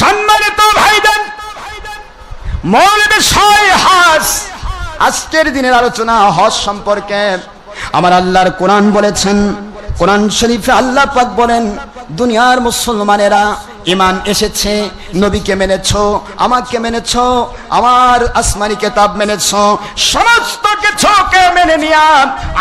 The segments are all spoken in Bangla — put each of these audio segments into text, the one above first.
সম্মানিত ভাইদের মূল বিষয় হজ। আজকের দিনের আলোচনা হজ সম্পর্কে। আমার আল্লাহর কোরআন বলেছেন, কোরআন শরীফে আল্লাহ পাক বলেন, দুনিয়ার মুসলমানেরা ঈমান এসেছে, নবীকে মেনেছো, আমাকে মেনেছো, আমার আসমানি কিতাব মেনেছো, সমস্ত কিছুকে মেনে নিয়া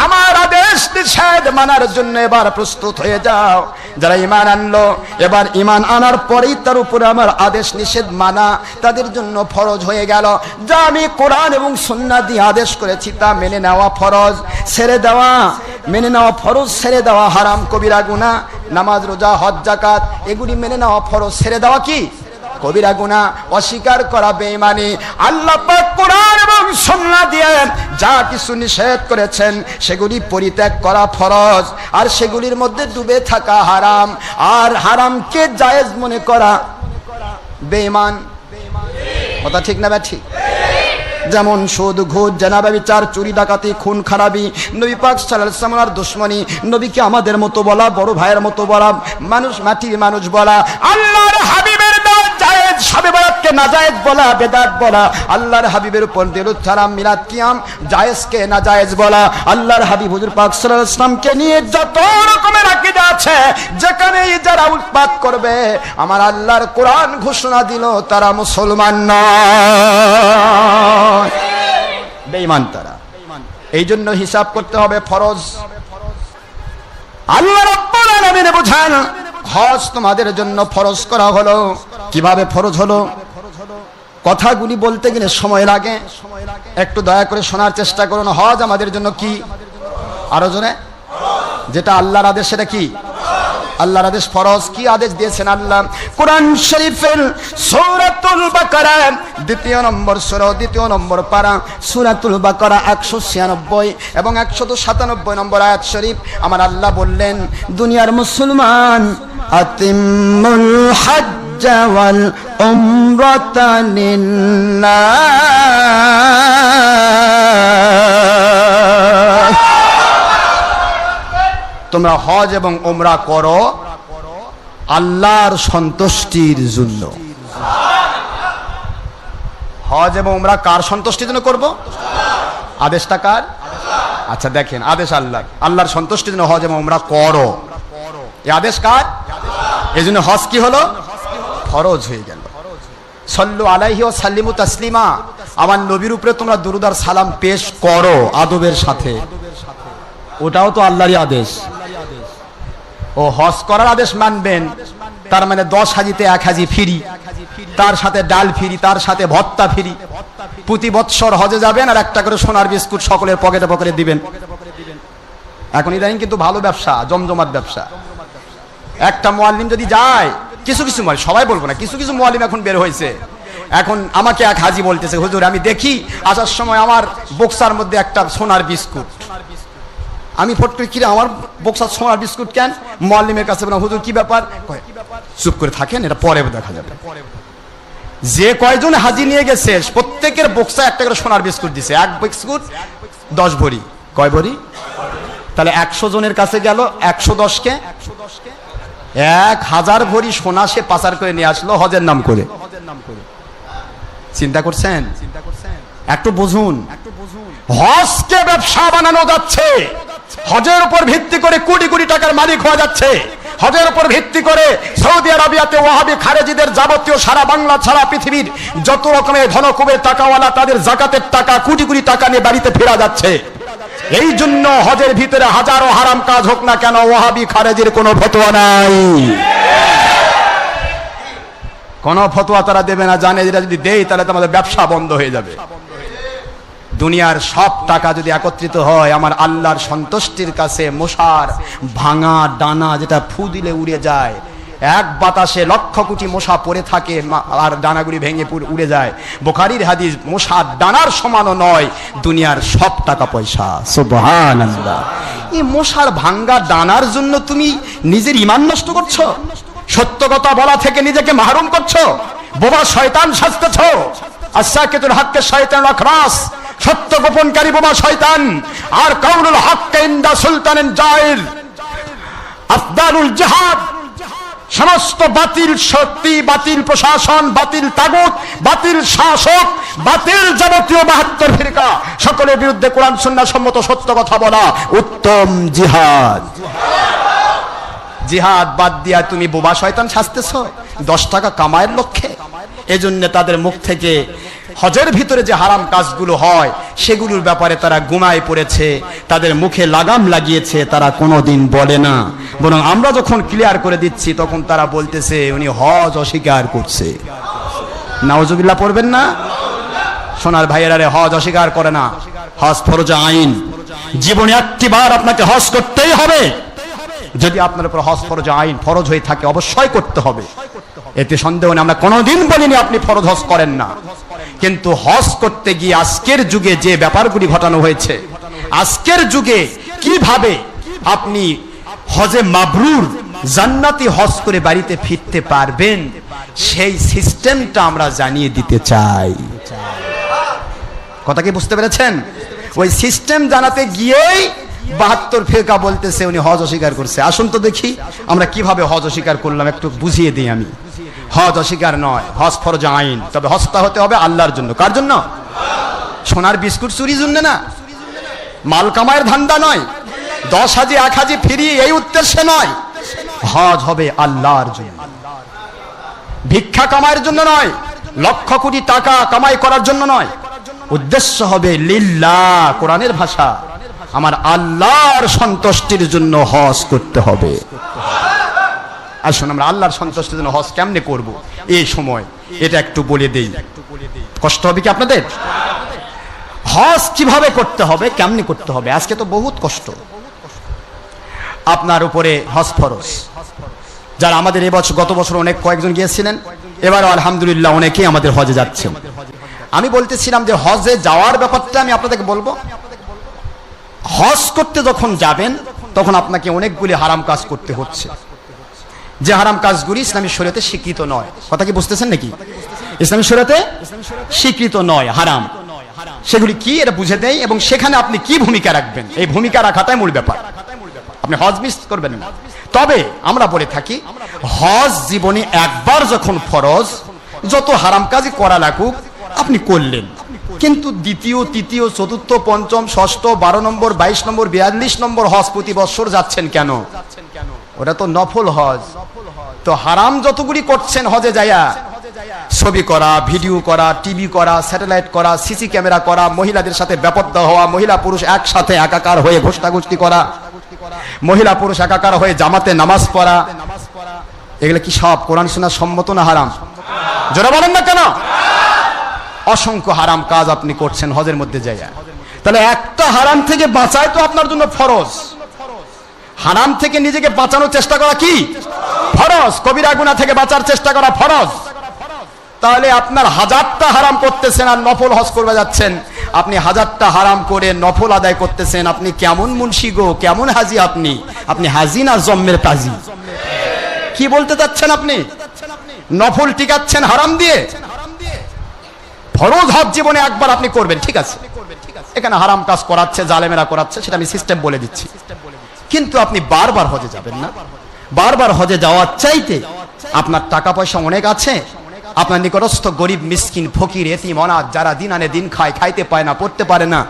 আমার আদেশ নিষেধ মানার জন্য এবার প্রস্তুত হয়ে যাও। যারা ঈমান আনলো, এবার ঈমান আনার পরেই তার উপরে আমার আদেশ নিষেধ মানা তাদের জন্য ফরজ হয়ে গেল। যা আমি কোরআন এবং সুন্নাহ দিয়ে আদেশ করেছি তা মেনে নেওয়া ফরজ, ছেড়ে দেওয়া মেনে নেওয়া ফরজ, ছেড়ে দেওয়া হারাম কবিরা গুনাহ। নামাজ, রোজা, হজ, যাকাত এগুলি মেনে নেওয়া ফরজ, ছেড়ে দেওয়া কি কবিরা গুনাহ। অস্বীকার করা বেঈমানি। আল্লাহ পাক কোরআন এবং সুন্নাহ দিয়ে যা কিছু নিষেধ করেছেন সেগুলি পরিত্যাগ করা ফরজ, আর সেগুলির মধ্যে ডুবে থাকা হারাম, আর হারামকে জায়েজ মনে করা বেঈমান। কথা ঠিক না ঠিক? যেমন সুদ, ঘুষ, জেনা, ব্যভিচার, চুরি, ডাকাতি, খুন খারাপি, নবী পাক সাল্লাল্লাহু আলাইহি ওয়াসাল্লামের দুশমনী, নবীকে আমাদের মতো বলা, বড় ভাইয়ের মতো বলা, মানুষ মাটির মানুষ বলা, আল্লাহর হাবিবের দাওয়াত জায়েজ, শবে বরাতকে নাজায়েজ বলা, বেদাত বলা, আল্লাহর হাবিবের উপর দরুদ সালাম, মিলাদ, কিয়াম জায়েজকে নাজায়েজ বলা, আল্লাহর হাবিব হুজুর পাক সাল্লাল্লাহু আলাইহি ওয়াসাল্লামকে নিয়ে যত রকমের আকীদা আছে, যেখানেই যারা উৎপাত করবে আমার আল্লাহর কোরআন ঘোষণা দিল তারা মুসলমান নয়, বেঈমান তারা। এই জন্য হিসাব করতে হবে ফরজ। আল্লাহ রাব্বুল আলামিন বুঝান, হজ তোমাদের জন্য ফরজ করা হলো। কিভাবে ফরজ হলো? কথাগুলি বলতে গেলে সময় লাগে, একটু দয়া করে শোনার চেষ্টা করুন। হজ আমাদের জন্য কি? আরো জোরে। যেটা আল্লাহর আদেশ সেটা কি? আল্লাহর আদেশ ফরজ। কি আদেশ দিয়েছেন আল্লাহ? কোরআন শরীফের সূরাতুল বাকারা দ্বিতীয় নম্বর সূরা, দ্বিতীয় নম্বর পারা, সূরাতুল বাকারা 196 এবং 197 নম্বর আয়াত শরীফ আমার আল্লাহ বললেন, দুনিয়ার মুসলমান আতিমুল হজ্জ ওয়াল উমরাতা লিল্লাহ, তোমরা হজ এবং উমরা করো আল্লাহর সন্তুষ্টির জন্য। হজ এবং উমরা কার সন্তুষ্টির জন্য করব? আদেশটা কার? আচ্ছা দেখেন, আদেশ আল্লাহর, আল্লাহর সন্তুষ্টির জন্য হজ এবং উমরা করো, এই আদেশ কার? এই জন্য হজ কি হলো? ফরজ হয়ে গেল। সাল্লু আলাইহি ওয়া সাল্লিমু তাসলিমা, আমার নবীর উপরে তোমরা দুরূদ আর সালাম পেশ করো আদবের সাথে, ওটাও তো আল্লাহরই আদেশ। ও হজ করার আদেশ মানবেন, তার মানে 10 হাজিতে 1 হাজি ফ্রি, তার সাথে ডাল ফ্রি, তার সাথে ভত্তা ফ্রি। প্রতি বৎসর হজে যাবেন আর একটা করে সোনার বিস্কুট সকলের পকেটে পকেটে দিবেন। এখন ইদানিং কিন্তু ভালো ব্যবসা, জমজমাট ব্যবসা। একটা মুআল্লিম যদি যায়, কিছু কিছু মুআল্লিম, সবাই বলবো না, কিছু কিছু মুআল্লিম এখন বের হয়েছে। এখন আমাকে এক হাজি বলতেছে, হুজুর আমি দেখি আসার সময় আমার বক্সার মধ্যে একটা সোনার বিস্কুট। আমি ফট করে, কিরে আমার বক্সার সোনার বিস্কুট কেন? মুআল্লিমের কাছে বললাম, হুজুর কি ব্যাপার? চুপ করে থাকেন, এটা পরে দেখা যাবে। যে কয়জন হাজি নিয়ে গেছে প্রত্যেকের বক্সা একটা করে সোনার বিস্কুট দিছে। এক বিস্কুট 10 ভরি। কয় ভরি? তাহলে 100 জনের কাছে গেল, 110কে 1000 ভরি সোনা সে পাচার করে নিয়ে আসলো হজের নাম করে। চিন্তা করছেন? একটু বুঝুন। হজকে ব্যবসা বানানো যাচ্ছে, হজের উপর ভিত্তি করে কোটি কোটি টাকার মালিক হওয়া যাচ্ছে। হজের উপর ভিত্তি করে সৌদি আরবিয়াতে ওয়াহাবি খারেজিদের যাবতীয় সারা বাংলা ছাড়া পৃথিবীর যত রকমের ধনকুবের টাকাওয়ালা তাদের যাকাতের টাকা কোটি কোটি টাকা নিয়ে বাড়িতে ফেরা যাচ্ছে। এই জন্য হজের ভিতরে হাজারো হারাম কাজ হোক না কেন, ওয়াহাবি খারেজির কোনো ফতোয়া নাই, কোনো ফতোয়া তারা দেবে না। জানে যেটা যদি দেয় তাহলে তোমাদের ব্যবসা বন্ধ হয়ে যাবে। দুনিয়ার সব টাকা যদি একত্রিত হয় আমার আল্লাহর সন্তুষ্টির কাছে, মশার ভাঙা ডানা যেটা ফু দিলে উড়ে যায়, এক বাতাসে লক্ষ কোটি মশা পড়ে থাকে আর ডানাগুলি ভেঙে উড়ে যায়। বুখারীর হাদিস, মশার ডানার সমানও নয় দুনিয়ার সব টাকা পয়সা। সুবহানাল্লাহ। এই মশার ভাঙ্গা ডানার জন্য তুমি নিজের ঈমান নষ্ট করছো, সত্য কথা বলা থেকে নিজেকে মাহরুম করছো, বোবা শয়তান সাজতেছো। আসাকিতুল হককে শয়তান আখরাস, সত্য গোপনকারী বোমা শয়তান। আর কাউলুল হক ইনদা সুলতানিন জায়ের, আফদালুল জিহাদ, সমস্ত বাতিল শক্তি, বাতিল প্রশাসন, বাতিল তাগুত, বাতিল শাসক, বাতিল যাবতীয় 72 ফিরকা সকলের বিরুদ্ধে কোরআন সুন্নাহ সম্মত সত্য কথা বলা উত্তম জিহাদ। জিহাদ বাদ দিয়া তুমি বোবা শয়তান সাজতেছ 10 টাকা কামায়ের লক্ষ্যে। এজন্য তাদের মুখ থেকে হজের ভিতরে যে হারাম কাজগুলো হয় সেগুলোর ব্যাপারে তারা গুনায় পড়েছে, তাদের মুখে লাগাম লাগিয়েছে, তারা কোনোদিন বলে না। বরং আমরা যখন ক্লিয়ার করে দিচ্ছি তখন তারা বলতেছে উনি হজ অস্বীকার করছে। নাউজুবিল্লাহ পড়বেন না? সোনার ভাইয়েরা রে, হজ অস্বীকার করে না। হজ ফরজ আইন, জীবনে একটিবার আপনাকে হজ করতেই হবে। যদি আপনার উপর হজ ফরজ আইন ফরজ হয়ে থাকে অবশ্যই করতে হবে, এতে সন্দেহ নেই। আমরা কোনোদিন বলিনি আপনি ফরজ হজ করেন না, কিন্তু হজ করতে গিয়ে আজকের যুগে যে ব্যাপারগুলি ঘটানো হয়েছে, আজকের যুগে কিভাবে আপনি হজে মাবরুর জান্নাতি হজ করে বাড়িতে ফিরতে পারবেন সেই সিস্টেমটা আমরা জানিয়ে দিতে চাই। কথা কি বুঝতে পেরেছেন? ওই সিস্টেম জানাতে গিয়েই 72 ফিরকা বলতেছে উনি হজ অস্বীকার করছে। আসুন তো দেখি আমরা কিভাবে হজ অস্বীকার করলাম, একটু বুঝিয়ে দিই আমি। হজ অস্বীকার নয়, হজ ফরজ আইন। তবে হজটা হতে হবে আল্লাহর জন্য। কার জন্য? সোনার বিস্কুট চুরির জন্য না, মাল কামায়ের ধান্দা নয়, 10 হাজি 1 হাজি ফিরিয়ে এই উদ্দেশ্যে নয়। হজ হবে আল্লাহর জন্য, ভিক্ষা কামায়ের জন্য নয়, লক্ষ কোটি টাকা কামাই করার জন্য নয়। উদ্দেশ্য হবে লিল্লাহ, কোরআনের ভাষা, আমার আল্লাহর সন্তুষ্টির জন্য হজ করতে হবে। আসুন আমরা আল্লাহর সন্তুষ্টির জন্য হজ কেমনে করব এই সময় এটা একটু বলে দেই। কষ্ট হবে কি আপনাদের? হজ কিভাবে করতে হবে, কেমনে করতে হবে? আজকে তো বহুত কষ্ট। আপনার উপরে হজ ফরজ। যারা আমাদের এবছর, গত বছর অনেক কয়েকজন গিয়েছিলেন, এবারও আলহামদুলিল্লাহ অনেকেই আমাদের হজে যাচ্ছেন। আমি বলতেছিলাম যে হজে যাওয়ার ব্যাপারটা আমি আপনাদেরকে বলবো। হজ করতে যখন যাবেন তখন আপনাকে অনেকগুলি হারাম কাজ করতে হচ্ছে, যে হারাম কাজগুলি ইসলামী শরীয়তে স্বীকৃত নয়। কথা কি বুঝতেছেন নাকি? ইসলামী শরীয়তে স্বীকৃত নয়, হারাম। সেগুলি কি এটা বুঝে দেয় এবং সেখানে আপনি কি ভূমিকা রাখবেন, এই ভূমিকা রাখাটাই মূল ব্যাপার। আপনি হজ মিস করবেন না। তবে আমরা বলে থাকি হজ জীবনে একবার যখন ফরজ, যত হারাম কাজই করা লাগুক আপনি করলেন, কিন্তু দ্বিতীয়, তৃতীয়, চতুর্থ, পঞ্চম, ষষ্ঠ, 12 নম্বর, 22 নম্বর, 42 নম্বর হজ প্রতি বছর যাচ্ছেন কেন? ওটা তো নফল হজ। তো হারাম যতগুলি করছেন হজে যায়া, ছবি করা, ভিডিও করা, টিভি করা, স্যাটেলাইট করা, সিসি ক্যামেরা করা, মহিলাদের সাথে ব্যাপারটা হওয়া, মহিলা পুরুষ একসাথে একাকার হয়ে ঘোষণাঘোষণি করা, মহিলা পুরুষ একাকার হয়ে জামাতে নামাজ পড়া, এগুলো কি সব কোরআন সুন্নাহ সম্মত না হারাম? জোরে বলেন না কেন? অসংখ্য হারাম কাজ আপনি করছেন হজের মধ্যে যাইয়া। তাহলে একটা হারাম থেকে বাঁচাই তো আপনার জন্য ফরজ। হারাম থেকে নিজেকে বাঁচানোর চেষ্টা করা কি ফরজ? কবিরা গুনাহ থেকে বাঁচার চেষ্টা করা ফরজ। তাহলে আপনার 1000টা হারাম করতেছেন আর নফল হজ করবে যাচ্ছেন, আপনি 1000টা হারাম করে নফল আদায় করতেছেন। আপনি কেমন মুন্সি গো, কেমন হাজি? আপনি হাজি না জম্মের কাজী? কি বলতে চাচ্ছেন আপনি? নফল টিকাচ্ছেন হারাম দিয়ে। ফরজ হজ জীবনে একবার আপনি করবেন, ঠিক আছে। এখানে হারাম কাজ করাচ্ছে, জালেমেরা করাচ্ছে, সেটা আমি সিস্টেম বলে দিচ্ছি। কিন্তু আপনি বারবার হজে যাবেন না। বারবার হজে যাওয়ার চাইতে আপনার টাকা পয়সা অনেক আছে, আপনার নিকটস্থ গরিব, মিসকিন, ফকির, এতিম, অনাথ যারা দিন আনে দিন খায়, খাইতে পায় না, পড়তে পারে না,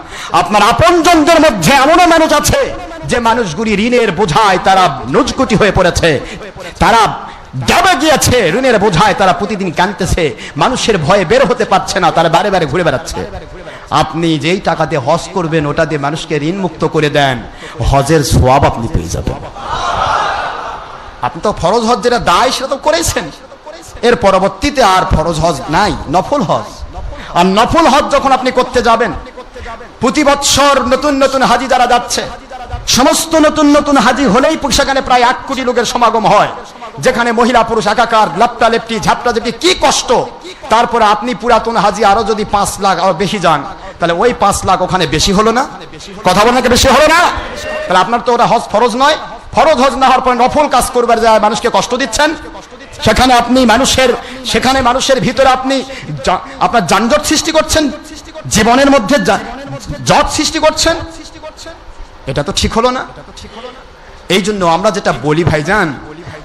আপনার আপনজনদের মধ্যে এমনও মানুষ আছে যে মানুষগুলি ঋণের বোঝায় তারা নুজকুটি হয়ে পড়েছে, তারা যাবে গিয়েছে ঋণের বোঝায়, তারা প্রতিদিন কাঁদতেছে, মানুষের ভয়ে বের হতে পারছে না, তারা বারে বারে ঘুরে বেড়াচ্ছে। আপনি যেই টাকা দিয়ে হজ করবেন ওটা দিয়ে মানুষকে ঋণ মুক্ত করে দেন, হজের সওয়াব আপনি পেয়ে যাবেন। আপনি তো ফরজ হজ যেটা দায় সেটা তো করেছেন, এর পরবর্তীতে আর ফরজ হজ নাই, নফল হজ। আর নফল হজ যখন আপনি করতে যাবেন, প্রতি বছর নতুন নতুন হাজি যারা যাচ্ছে, সমস্ত নতুন নতুন হাজি হলেই সেখানে প্রায় 1 কোটি লোকের সমাগম হয়, যেখানে মহিলা পুরুষ একাকার, লেপটা লেপটি, ঝাপটা ঝাপটি, কি কষ্ট। তারপরে আপনি পুরাতন হাজি আরো যদি 5 লাখ আরো বেশি যান, তাহলে ওই 5 লাখ ওখানে বেশি হলো না? কথা বলেন নাকি বেশি হলো না? তাহলে আপনার তো ওটা হজ ফরজ নয়। ফরজ হজ না হওয়ার পরে নফল কাজ করবার যায় মানুষকে কষ্ট দিচ্ছেন। সেখানে আপনি মানুষের ভিতরে আপনি আপনার যানজট সৃষ্টি করছেন, জীবনের মধ্যে জট সৃষ্টি করছেন। এটা তো ঠিক হলো না। এই জন্য আমরা যেটা বলি ভাইজান,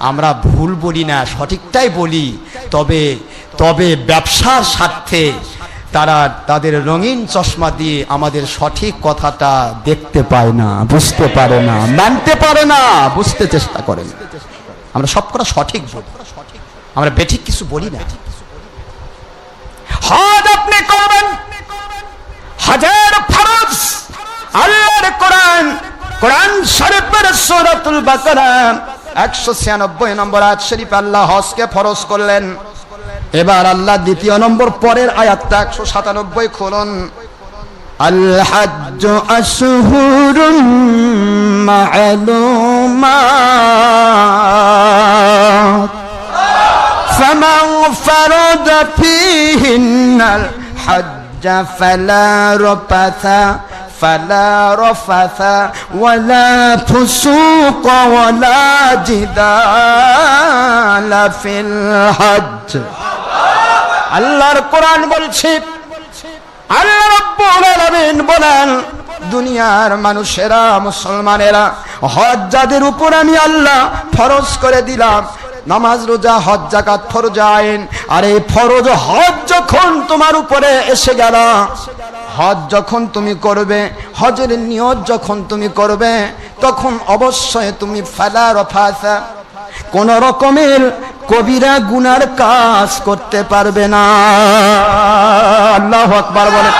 আমরা ভুল বলি না, সঠিকটাই বলি, তবে তবে ব্যবসার স্বার্থে তারা তাদের রঙিন চশমা দিয়ে আমাদের সঠিক কথাটা দেখতে পায় না, বুঝতে পারে না, মানতে পারে না, বুঝতে চেষ্টা করে না। আমরা সব কথা সঠিক বলি, আমরা বেঠিক কিছু বলি না। হজ আপনি করবেন, হজের ফরজ আল্লাহর কোরআন, কোরআন শরীফের সূরাতুল বাকারা 196 নম্বর আয়াত শরীফ আল্লাহ হজকে ফরজ করলেন। এবার আল্লাহ দ্বিতীয় নম্বর পরের আয়াতটা 197 খুলুন। আল হাজ্জু আশহুরুম মা'লুমাত ফামান ফারাদা ফীহিন্নাল হাজ্জ ফালা রাফাথা فلا رفث ولا فسوق ولا جدال في الحج। আল্লাহর কোরআন বলছে, আল্লাহ রাব্বুল আলামিন বলেন, দুনিয়ার মানুষেরা, মুসলমানেরা, হজ যাদের উপর আমি আল্লাহ ফরজ করে দিলাম, নামাজ রোজা হজ যাকাত ফরজ আইন, আর এই ফরজ হজ যখন তোমার উপরে এসে গেল, হজ যখন তুমি করবে, হজের নিয়ত যখন তুমি করবে, তখন অবশ্যই তুমি ফালা রফাসা, কোন রকমের কবিরা গুনার কাজ করতে পারবে না। আল্লাহু আকবার বলে।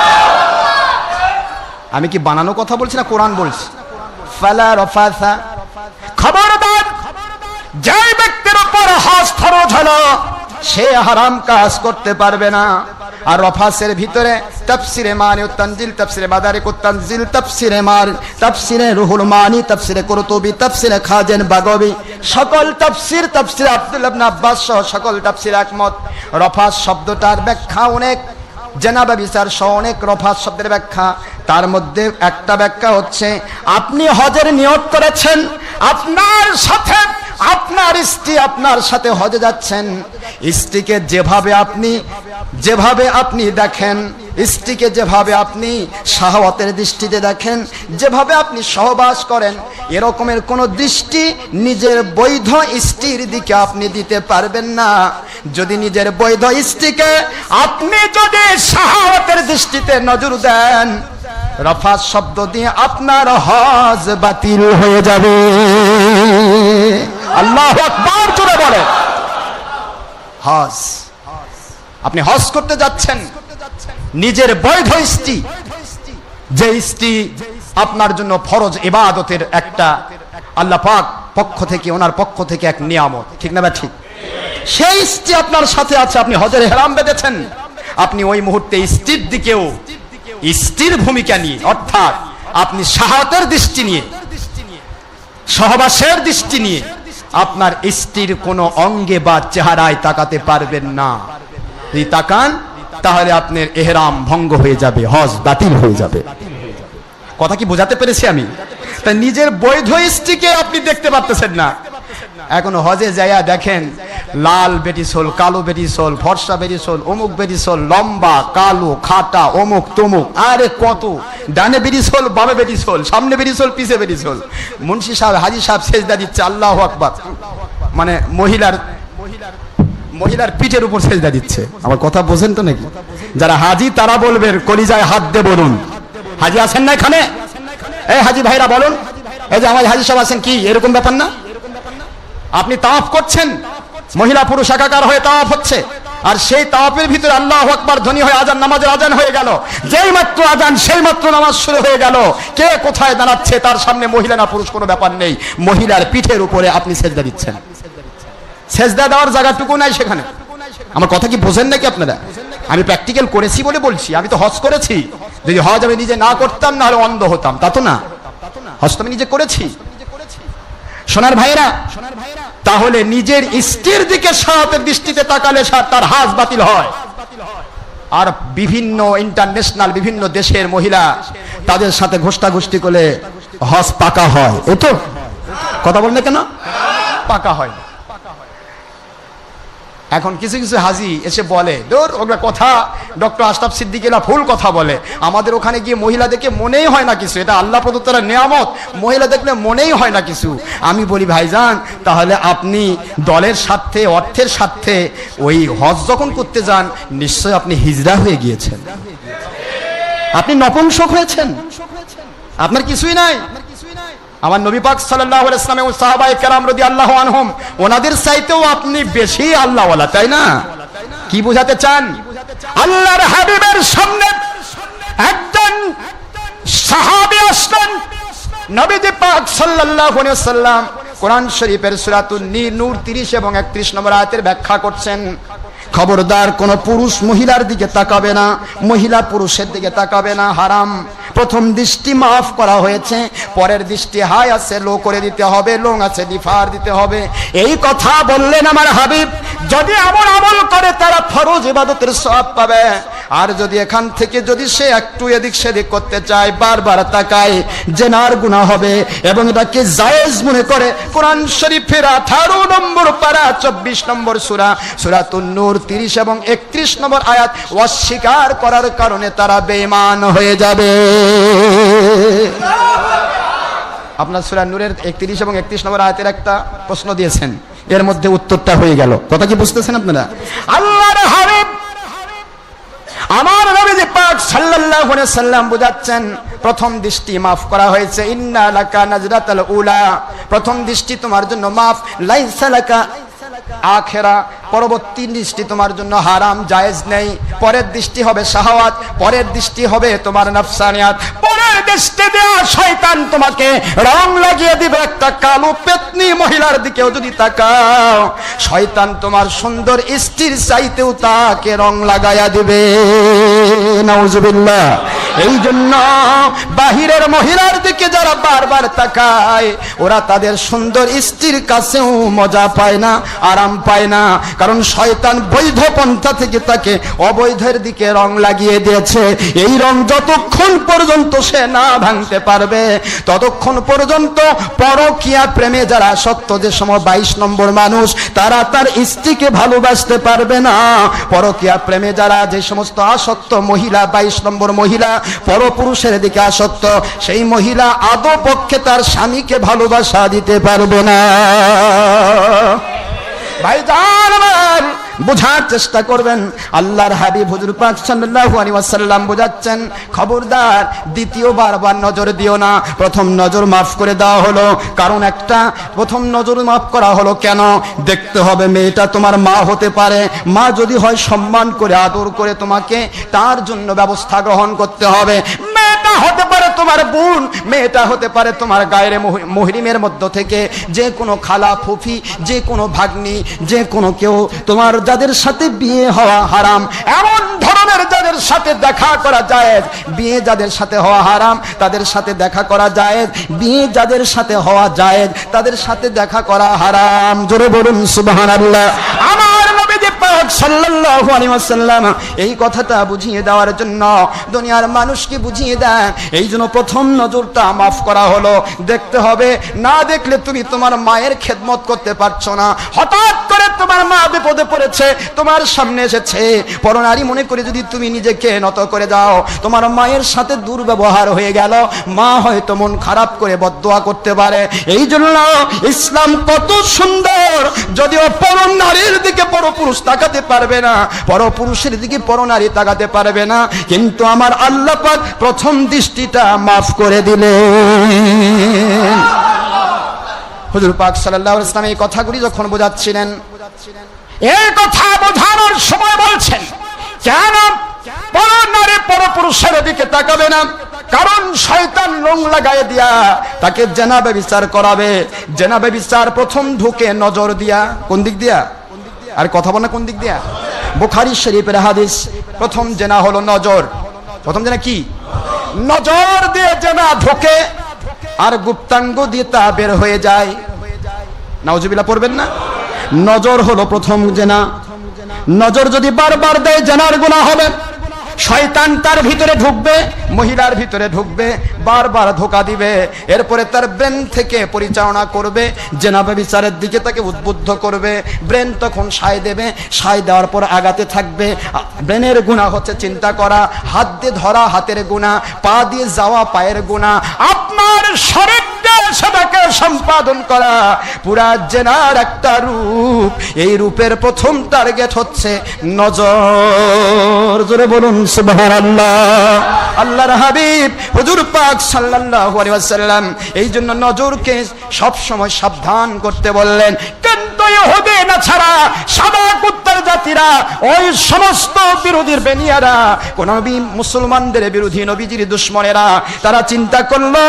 আমি কি বানানো কথা বলছি না কোরআন বলছি? ফালা রফাসা, খবরদার যে ব্যক্তির উপর হজ ফরজ হলো সে হারাম কাজ করতে পারবে না। আর রফাসের ভিতরে তাফসিরে মানি ও তানজিল, তাফসিরে মাদারিক ও তানজিল, তাফসিরে মার, তাফসিরে রুহুল মানি, তাফসিরে কুরতুবি, তাফসিরে খাজেন বাগবি, সকল তাফসির, তাফসিরে আব্দুল্লাহ ইবনে আব্বাস সহ সকল তাফসির একমত। রফাস শব্দটার ব্যাখ্যা অনেক, জেনাবা বিচার সহ অনেক রফাস শব্দের ব্যাখ্যা। তার মধ্যে একটা ব্যাখ্যা হচ্ছে, আপনি হজের নিয়ত করেছেন, আপনার সাথে আপনার স্ত্রী আপনার সাথে হজে যাচ্ছেন, স্ত্রীকে যেভাবে আপনি দেখেন, স্ত্রীকে যেভাবে আপনি শাহওয়াতের দৃষ্টিতে দেখেন, যেভাবে আপনি সহবাস করেন, এরকমের কোন দৃষ্টি নিজের বৈধ স্ত্রীর দিকে আপনি দিতে পারবেন না। যদি নিজের বৈধ স্ত্রীকে আপনি যদি শাহওয়াতের দৃষ্টিতে নজর দেন, রফাস শব্দ দিয়ে আপনার হজ বাতিল হয়ে যাবে। আল্লাহু আকবার জোরে বলেন। হজ, আপনি হজ করতে যাচ্ছেন, নিজের বৈধ স্ত্রী, যে স্ত্রী আপনার জন্য ফরজ ইবাদতের একটা আল্লাহ পাক পক্ষ থেকে, ওনার পক্ষ থেকে এক নিয়ামত, ঠিক না বা ঠিক? সেই স্ত্রী আপনার সাথে আছে, আপনি হজের ইহরাম বেঁধেছেন, আপনি ওই মুহূর্তে স্ত্রীর দিকেও স্ত্রীর ভূমিকা নিয়ে, অর্থাৎ আপনি শাহাদাতের দৃষ্টি নিয়ে, সহবাসের দৃষ্টি নিয়ে আপনার স্ত্রীর কোনো অঙ্গে বা চেহারায় তাকাতে পারবেন না। যদি তাকান তাহলে আপনার ইহরাম ভঙ্গ হয়ে যাবে, হজ বাতিল হয়ে যাবে। কথা কি বোঝাতে পেরেছি আমি? তাই নিজের বৈধ স্ত্রীকে আপনি দেখতে পারতেছেন না। এখন হজে যাইয়া দেখেন, লাল বেটিসোল, কালো বেটিসোল, ফর্সা বেটিসোল, অমুক বেটিসোল, লম্বা, কালো, খাটা, অমুক তমুক, আরে কত, ডানে বেটিসোল, বামে বেটিসোল, সামনে বেটিসোল, পিছে বেটিসোল। মুন্সি সাহেব, হাজি সাহেব সেজদা দিচ্ছে, আল্লাহু আকবার, মানে মহিলার পিঠের উপর সেজদা দিচ্ছে। আমার কথা বোঝেন তো নাকি? যারা হাজি তারা বলবেন, কলিজায় হাত দিয়ে বলুন। হাজি আছেন না এখানে? এই হাজি ভাইরা বলুন, এই যে আমার হাজি সাহেব আছেন, কি এরকম ব্যাপার না? আপনি তাওয়াফ করছেন, মহিলা পুরুষ একাকার হয়ে তাওয়াফ হচ্ছে, আর সেই তাওয়াফের ভিতরে আল্লাহু আকবার ধ্বনি হয়ে আজান, নামাজের আজান হয়ে গেল। যেই মাত্র আজান, সেই মাত্র নামাজ শুরু হয়ে গেল। কে কোথায় দাঁড়াচ্ছে তার সামনে, মহিলা না পুরুষ কোনো ব্যাপার নেই, মহিলার পিঠের উপরে আপনি সেজদা দিচ্ছেন। সেজদা দেওয়ার জায়গাটুকু নাই সেখানে। আমার কথা কি বোঝেন নাকি আপনারা? আমি প্র্যাকটিক্যাল করেছি বলে বলছি, আমি তো হজ করেছি। যদি হজ আমি নিজে না করতাম, না হলে অন্ধ হতাম, তা তো না। হজ তো আমি নিজে করেছি। সোনার ভাইরা, তাহলে নিজের স্ত্রীর দিকে শাহাদাতের দৃষ্টিতে তাকালে তার হজ বাতিল হয়। আর বিভিন্ন ইন্টারন্যাশনাল বিভিন্ন দেশের মহিলা, তাদের সাথে ঘোষ্টাঘুষ্টি করলে হজ পাকা হয়। এ তো কথা বলেন না কেন? পাকা হয়। এখন কিছু কিছু হাজি এসে বলে, দূর ওগুলা কথা, ডক্টর আশরাফ সিদ্দিকীরা ভুল কথা বলে, আমাদের ওখানে গিয়ে মহিলা দেখে মনেই হয় না কিছু, এটা আল্লাহ প্রদত্ত নিয়ামত, মহিলা দেখলে মনেই হয় না কিছু। আমি বলি ভাইজান, তাহলে আপনি দলের স্বার্থে, অর্থের স্বার্থে ওই হজ যখন করতে যান, নিশ্চয় আপনি হিজড়া হয়ে গিয়েছেন, আপনি নপুংসক হয়েছেন, আপনার কিছুই নাই। আমার নবী পাক সাল্লাল্লাহু আলাইহি ওয়াসাল্লাম ও সাহাবায়ে কেরাম রাদিয়াল্লাহু আনহুম, ওনাদের চাইতেও আপনি বেশি আল্লাহওয়ালা, তাই না? কি বোঝাতে চান? আল্লাহর হাবিবের সামনে একজন সাহাবী আসলেন, নবীজি পাক সাল্লাল্লাহু আলাইহি ওয়াসাল্লাম কোরআন শরীফের সূরাতুন নূর 30 এবং 31 নম্বর আয়াতের ব্যাখ্যা করছেন। খবরদার কোন পুরুষ মহিলার দিকে তাকাবে না, মহিলা পুরুষের দিকে তাকাবে না, হারাম। প্রথম দৃষ্টি মাফ করা হয়েছে, পরের দৃষ্টি হাই আছে লো করে দিতে হবে, লোং আছে ডিফার দিতে হবে। এই কথা বললেন আমার হাবিব। যদি এমন আমল করে তারা ফরজ ইবাদতের সওয়াব পাবে, আর যদি এখান থেকে যদি সে একটু এদিক সেদিক করতে চায়, বারবার তাকায়, জিনার গুনাহ হবে। এবং এটাকে জায়েজ মনে করে কোরআন শরীফের 18 নম্বর পারা 24 নম্বর সূরা, সূরাতুন নূর 30 এবং 31 নম্বর আয়াত অস্বীকার করার কারণে তারা বেঈমান হয়ে যাবে। আপনার সূরা নূরের 31 এবং 31 নম্বর আয়াতের একটা প্রশ্ন দিয়েছেন, এর মধ্যে উত্তরটা হয়ে গেল। কথা কি বুঝতেছেন আপনারা? আল্লাহর হাবিব আমার নবী পাক সাল্লাল্লাহু আলাইহি ওয়াসাল্লাম বুঝাচ্ছেন, প্রথম দৃষ্টি মাফ করা হয়েছে, ইন্না লাকা নাজরাতাল উলা, প্রথম দৃষ্টি তোমার জন্য মাফ, লাইসা লাকা আখিরা, পরবর্তী দৃষ্টি তোমার জন্য হারাম, জায়েজ নেই। পরের দৃষ্টি হবে শাহাওয়াত, পরের দৃষ্টি হবে তোমার নফসানিয়াত, পরের দৃষ্টি দেয়া শয়তান তোমাকে রং লাগিয়ে দিবে। একটা কালো পেতনি মহিলার দিকেও যদি তাকাও, শয়তান তোমার সুন্দর স্ত্রীর চাইতেও তাকে রং লাগায়া দিবে। নাউজুবিল্লাহ। এই জন্য বাহিরের মহিলার দিকে যারা বারবার তাকায়, ওরা তাদের সুন্দর স্ত্রীর কাছেও মজা পায় না, আরাম পায় না, কারণ শয়তান বৈধ পন্থা থেকে তাকে অবৈধের দিকে রং লাগিয়ে দিয়েছে। এই রং যতক্ষণ পর্যন্ত সে না ভাঙতে পারবে, ততক্ষণ পর্যন্ত পরকীয়া প্রেমে যারা আসক্ত, যে সময় 22 নম্বর মানুষ, তারা তার স্ত্রীকে ভালোবাসতে পারবে না। পরকীয়া প্রেমে যারা যে সমস্ত আসক্ত মহিলা, 22 নম্বর মহিলা পরপুরুষের দিকে আসক্ত, সেই মহিলা আদৌ পক্ষে তার স্বামীকে ভালোবাসা দিতে পারবে না। ভাইজান আমার, বোঝার চেষ্টা করবেন। আল্লাহর হাবিব হুজুর পাক সাল্লাল্লাহু আলাইহি ওয়াসাল্লাম বোঝাচ্ছেন, খবরদার দ্বিতীয়বার আবার নজর দিও না। প্রথম নজর মাফ করে দেওয়া হলো, কারণ একটা প্রথম নজর মাফ করা হলো কেন? দেখতে হবে মেয়েটা তোমার মা হতে পারে, মা যদি হয় সম্মান করে আদর করে তোমাকে তার জন্য ব্যবস্থা গ্রহণ করতে হবে। মেয়েটা হতে পারে তোমার বোন, মেয়েটা হতে পারে তোমার গায়ের মুহরিমের মধ্য থেকে যে কোনো খালা, ফুফি, যে কোনো ভাগ্নি, যে কোনো কেউ, তোমার যাদের সাথে বিয়ে হওয়া হারাম, এমন ধরনের যাদের সাথে দেখা করা জায়েজ, বিয়ে যাদের সাথে হওয়া হারাম তাদের সাথে দেখা করা জায়েজ, বিয়ে যাদের সাথে হওয়া জায়েজ তাদের সাথে দেখা করা হারাম। জোরে বলুন সুবহানাল্লাহ। আমার নবী পাক সাল্লাল্লাহু আলাইহি ওয়াসাল্লাম এই কথাটা বুঝিয়ে দেওয়ার জন্য দুনিয়ার মানুষকে বুঝিয়ে দেন। এই জন্য প্রথম নজরটা মাফ করা হলো। দেখতে হবে, না দেখলে তুমি তোমার মায়ের খেদমত করতে পারছো না। হঠাৎ করে তোমার মা বিপদে পড়েছে, তোমার সামনে এসেছে, পরনারী মনে করে যদি তুমি নিজেকে নত করে যাও, তোমার মায়ের সাথে দুর্ব্যবহার হয়ে গেল, মা হয়তো মন খারাপ করে বদদোয়া করতে পারে। এই জন্য ইসলাম কত সুন্দর, যদিও পরনারীর দিকে পরপুরুষ তাকাতে পারবে না, পরপুরুষের দিকে পরনারী তাকাতে পারবে না, কিন্তু আমার আল্লাহ পাক প্রথম দৃষ্টিটা মাফ করে দিলেন। হুজুর পাক সাল্লাল্লাহু আলাইহি ওয়াসাল্লাম এই কথাগুলি যখন বোঝাচ্ছিলেন, এই কথা বোঝানোর সময় বলছেন, কেন পরনারী পরপুরুষের দিকে তাকাবে না? কারণ শয়তান রং লাগায় দিয়া তাকে জেনা ব্যভিচার করাবে। জেনা ব্যভিচার প্রথম ঢুকে নজর দিয়া। কোন দিক দিয়া? আর কথা বল না, কোন দিক দিয়া? বুখারী শরীফের হাদিস, প্রথম জেনা হলো নজর। প্রথম জেনা কি? নজর দিয়ে জেনা ঢোকে, আর গুপ্তাঙ্গ দিয়ে তা বের হয়ে যায়। নাউজুবিল্লাহ পড়বেন না? নজর হলো প্রথম জেনা। নজর যদি বারবার দেয়, জেনার গুনাহ হবে। শয়তান তার ভিতরে ঢুকবে, মহিলার ভিতরে ঢুকবে, বারবার ধোঁকা দিবে, এরপরে তার ব্রেন থেকে পরিচালনা করবে, জেনাবে বিচারের দিকে তাকে উদ্বুদ্ধ করবে। ব্রেন তখন সায় দেবে, সায় দেওয়ার পর আগাতে থাকবে। ব্রেনের গুনাহ হচ্ছে চিন্তা করা, হাত দিয়ে ধরা হাতের গুনাহ, পা দিয়ে যাওয়া পায়ের গুনাহ, আপনার শরীর সেটাকে সম্পাদন করা পুরা জেনার একটা রূপ। এই রূপের প্রথম টার্গেট হচ্ছে নজর। জোরে বলুন সুবহানাল্লাহ। আল্লাহর হাবিব হুজুর পাক সাল্লাল্লাহু আলাইহি ওয়াসাল্লাম এই জন্য নজরকে সব সময় সাবধান করতে বললেন। কিন্তু ইহুদি না ছাড়া সাদা কুত্তার জাতিরা, ওই সমস্ত বিরোধীর বেনিয়ারা, কোন নবী মুসলমানদের বিরোধী, নবীজির দুশমনেরা, তারা চিন্তা করলো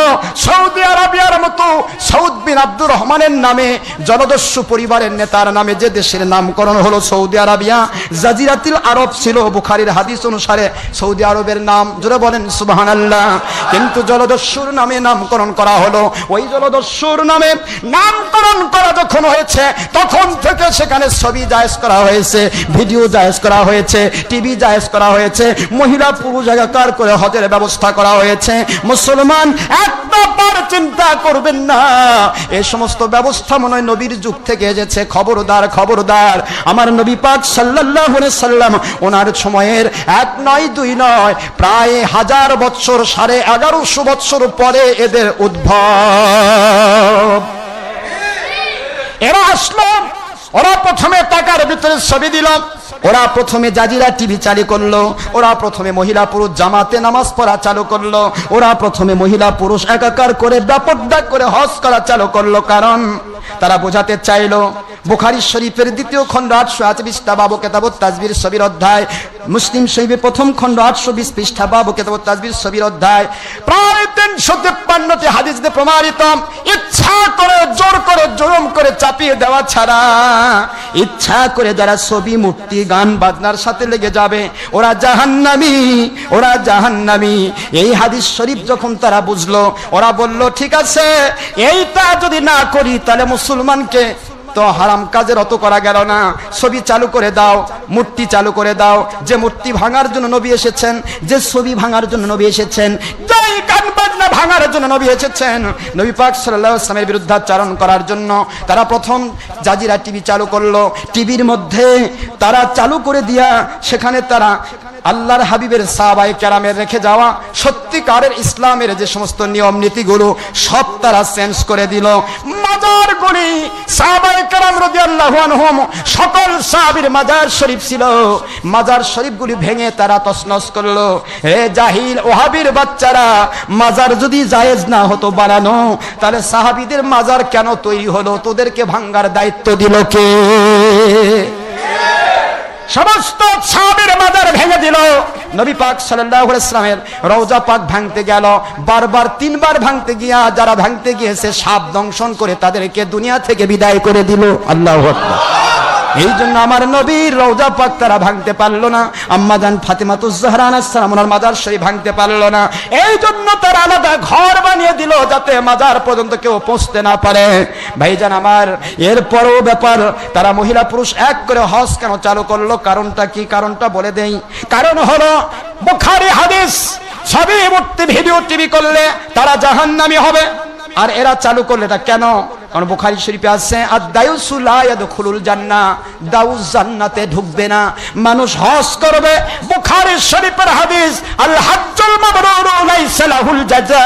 সৌদি আরবিয়ার মতো সৌদ বিন আব্দুর রহমানের নামে জলদস্যু পরিবারের নেতার নামে যে দেশের নামকরণ হলো সৌদি আরবিয়া, জাজিরাতুল আরব ছিল বুখারীর হাদিস অনুসারে সৌদি আরবের নাম। জোরে বলেন সুবহানাল্লাহ। কিন্তু জলদস্যুর নামে নামকরণ করা হলো। ওই জলদস্যুর নামে নামকরণ করা যখন হয়েছে, তখন থেকে সেখানে ছবি জায়েজ করা হয়েছে, ভিডিও জায়েজ করা হয়েছে, টিভি জায়েজ করা হয়েছে, মহিলা পুরুষ একাকার করে হজের ব্যবস্থা করা হয়েছে। মুসলমান একটা বার চিন্তা করবেন না এই সমস্ত ব্যবস্থা মনে হয় নবীর যুগ থেকে এসেছে। খবরদার, খবরদার। আমার নবী পাক সাল্লাল্লাহু আলাইহি সাল্লাম ওনার সময়ের 1 নয় 2 নয়, প্রায় 1000 বছর, 1150 বছর পরে এদের উদ্ভব। এরা আসলো, ওরা প্রথমে টাকার ভিতরে ছবি দিল, ওরা প্রথমে জাজিরা টিভি চালু করলো, ওরা প্রথমে মহিলা পুরুষ জামাতে নামাজ পড়া চালু করলো, ওরা প্রথমে মহিলা পুরুষ একাকার করে ব্যাপকটা করে হজ করা চালু করলো। কারণ তারা বোঝাতে চাইলো, বুখারী শরীফের 2য় খণ্ড 828 পৃষ্ঠা, বাবু কিতাবুত তাজবির ছবির অধ্যায়, মুসলিম শরীফের 1ম খণ্ড 820 পৃষ্ঠা, বাবু কিতাবুত তাজবির ছবির অধ্যায়, প্রায় 353টি হাদিস দিয়ে প্রমাণিত, ইচ্ছা করে জোর করে জুলুম করে চাপিয়ে দেওয়া ছাড়া ইচ্ছা করে যারা ছবি মূর্তি গান বাজনার সাথে লেগে যাবে ওরা জাহান্নামী, ওরা জাহান্নামী। এই হাদিস শরীফ যখন তারা বুঝলো, ওরা বলল ঠিক আছে, এইটা যদি না করি তাহলে মুসলমানকে তো হারাম কাজের অত করা গেল না, ছবি চালু করে দাও, মূর্তি চালু করে দাও। যে মূর্তি ভাঙার জন্য নবী এসেছেন, যে ছবি ভাঙার জন্য নবী এসেছেন, যেই গান বাজনা ভাঙার জন্য নবী এসেছেন, নবী পাক সাল্লাল্লাহু আলাইহি ওয়াসাল্লামের বিরুদ্ধাচরণ করার জন্য তারা প্রথম জাজিরা টিভি চালু করলো। টিভির মধ্যে তারা চালু করে দিয়া সেখানে তারা আল্লাহর হাবিবের সাহাবায়ে কেরামের রেখে যাওয়া সত্যিকারের ইসলামের যে সমস্ত নিয়ম নীতিগুলো সব তারা চেঞ্জ করে দিল। মাজারগুলি সাহাবায়ে কেরাম রাদিয়াল্লাহু আনহুম সকল সাহাবীর মাজার শরীফ ছিল, মাজার শরীফগুলি ভেঙে তারা তছনছ করলো। হে জাহিল ওহাবীর বাচ্চারা, মাজার যদি জায়েজ না হতো বানানো, তাহলে সাহাবীদের মাজার কেন তৈরি হলো? তোদেরকে ভাঙার দায়িত্ব দিল কে? সমস্ত সাহাবীর মাজার ভেঙে দিল। নবী পাক সাল্লাল্লাহু আলাইহি ওয়াসাল্লামের রওজা পাক ভাঙতে গেল, বারবার 3 বার ভাঙতে গিয়া যারা ভাঙতে গিয়েছে সাপ দংশন করে তাদেরকে দুনিয়া থেকে বিদায় করে দিল। আল্লাহু আকবার। এই জন্য আমার নবীর রওজা পাক তারা ভাঙতে পারলো না। আম্মা জান ফাতেমাতুজ জাহরা আলাইহিস সালাম ওনার মাজার শরীফ ভাঙতে পারলো না। এই জন্য তারা আলাদা ঘর বানিয়ে দিল যাতে মাজার পর্যন্ত কেউ পৌঁছতে না পারে। ভাইজান আমার, এরপরও ব্যাপার, তারা মহিলা পুরুষ এক করে হজ কেন চালু করলো? কারণটা কি? কারণটা বলে দেই। কারণ হলো বুখারী হাদিস, ছবি মূর্তি ভিডিও টিভি করলে তারা জাহান্নামী হবে, আর এরা চালু করলে এটা কেন? কারণ বুখারী শরীফে আছে আদ-দায়ুসু লা ইয়াদখুলুল জান্নাহ, দাউস জান্নাতে ঢুকবে না। মানুষ হজ করবে, বুখারী শরীফের হাদিস, আল হাজ্জুল মাবরুরু লাইসা লাহুল জাযা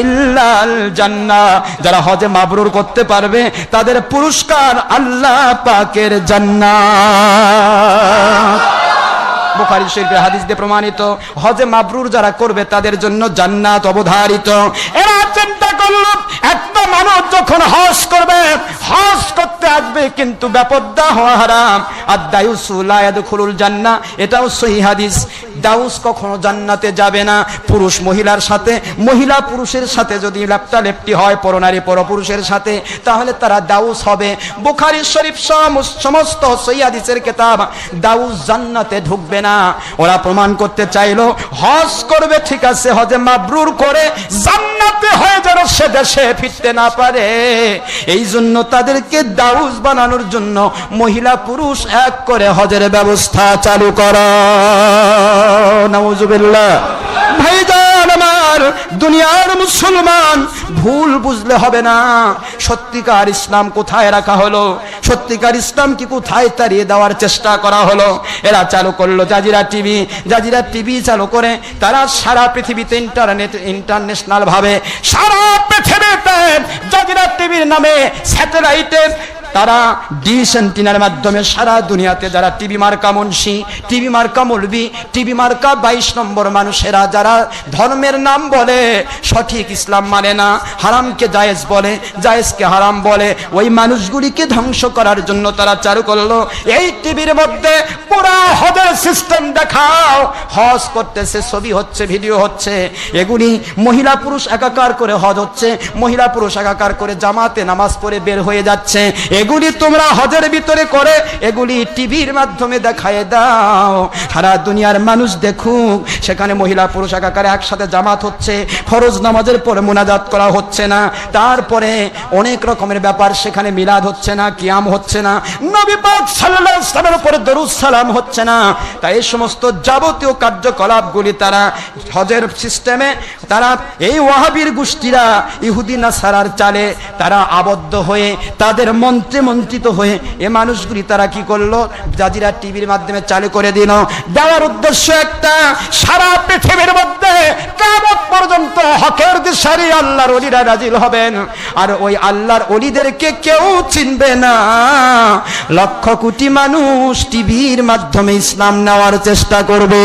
ইল্লাল জান্নাহ। যারা হজে মাবরুর করতে পারবে তাদের পুরস্কার আল্লাহ পাকের জান্নাত। বুখারী শরীফের হাদিস দিয়ে প্রমাণিত, হজে মাবরুর যারা করবে তাদের জন্য জান্নাত অবধারিত। এরা চিন্তা করলো একটা মানুষ যখন হজ করবে, হজ করতে আসবে কিন্তু বেপরদা হওয়া হারাম। আদ-দায়ুসু লা ইয়াদখুলুল জান্নাহ, এটাও সহিহ হাদিস। দাউস কখনো জান্নাতে যাবে না। পুরুষ মহিলার সাথে, মহিলা পুরুষের সাথে যদি লেপটালেপটি হয়, পরনারী পরপুরুষের সাথে, তাহলে তারা দাউস হবে। বুখারী শরীফ সমস্ত সহিহ হাদিসের কিতাব, দাউস জান্নাতে ঢুকবে না। ওরা প্রমাণ করতে চাইলো হজ করবে ঠিক আছে, হজে মাবরুর করে জান্নাতে হয়ে যেন সে দেশে ফিরতে না পারে, এই জন্য তাদেরকে দাউস বানানোর জন্য মহিলা পুরুষ এক করে হজের ব্যবস্থা চালু করা। নাউজুবিল্লাহ। ভাইজান আমার, দুনিয়ার মুসলমান, ভুল বুঝলে হবে না। সত্যিকার ইসলাম কোথায় রাখা হলো? সত্যিকার ইসলাম কি কোথায় তাড়িয়ে দেওয়ার চেষ্টা করা হলো? এরা চালু করলো জাজিরা টিভি। জাজিরা টিভি চালু করে তারা সারা পৃথিবীতে ইন্টারন্যাশনাল ভাবে সারা পৃথিবীতে জাজিরা টিভির নামে স্যাটেলাইটে তারা ডিশ অ্যান্টিনার মাধ্যমে সারা দুনিয়াতে যারা টিভি মার্কা মুন্সি, টিভি মার্কা মৌলবি, টিভি মার্কা 22 নম্বর মানুষেরা যারা ধর্মের নাম বলে, সঠিক ইসলাম মানে না, হারামকে জায়েজ বলে, জায়েজকে হারাম বলে, ওই মানুষগুলিকে ধ্বংস করার জন্য তারা চালু করলো এই টিভির মধ্যে পুরা হজের সিস্টেম দেখাও। হজ করতেছে, ছবি হচ্ছে, ভিডিও হচ্ছে, এগুলি মহিলা পুরুষ একাকার করে হজ হচ্ছে, মহিলা পুরুষ একাকার করে জামাতে নামাজ পড়ে বের হয়ে যাচ্ছে। এগুলি তোমরা হজের ভিতরে করে এগুলি টিভির মাধ্যমে দেখায় দাও, সারা দুনিয়ার মানুষ দেখুক। সেখানে মহিলা পুরুষ একাকারে একসাথে জামাত হচ্ছে, ফরজ নামাজের পরে মুনাজাত করা হচ্ছে না, তারপরে অনেক রকমের ব্যাপার, সেখানে মিলাদ হচ্ছে না, কিয়াম হচ্ছে না, নবী পাক সাল্লাল্লাহু আলাইহি ওয়াসাল্লামের উপরে দরুদ সালাম হচ্ছে না। তাই এই সমস্ত যাবতীয় কার্যকলাপগুলি তারা হজের সিস্টেমে, তারা এই ওয়াহাবির গোষ্ঠীরা ইহুদি নাসারার চালে তারা আবদ্ধ হয়ে তাদের মন্ত্রিত হয়ে এ মানুষগুলি তারা কি করলো, জাজিরা টিভির মাধ্যমে চালু করে দিল। দেওয়ার উদ্দেশ্য একটা, সারা পৃথিবীর মধ্যে কিয়ামত পর্যন্ত হকের দিশারি আল্লাহর ওলিরা নাজিল হবেন, আর ওই আল্লাহর ওলিদেরকে কেউ চিনবে না। লক্ষ কোটি মানুষ টিভির মাধ্যমে ইসলাম নেওয়ার চেষ্টা করবে।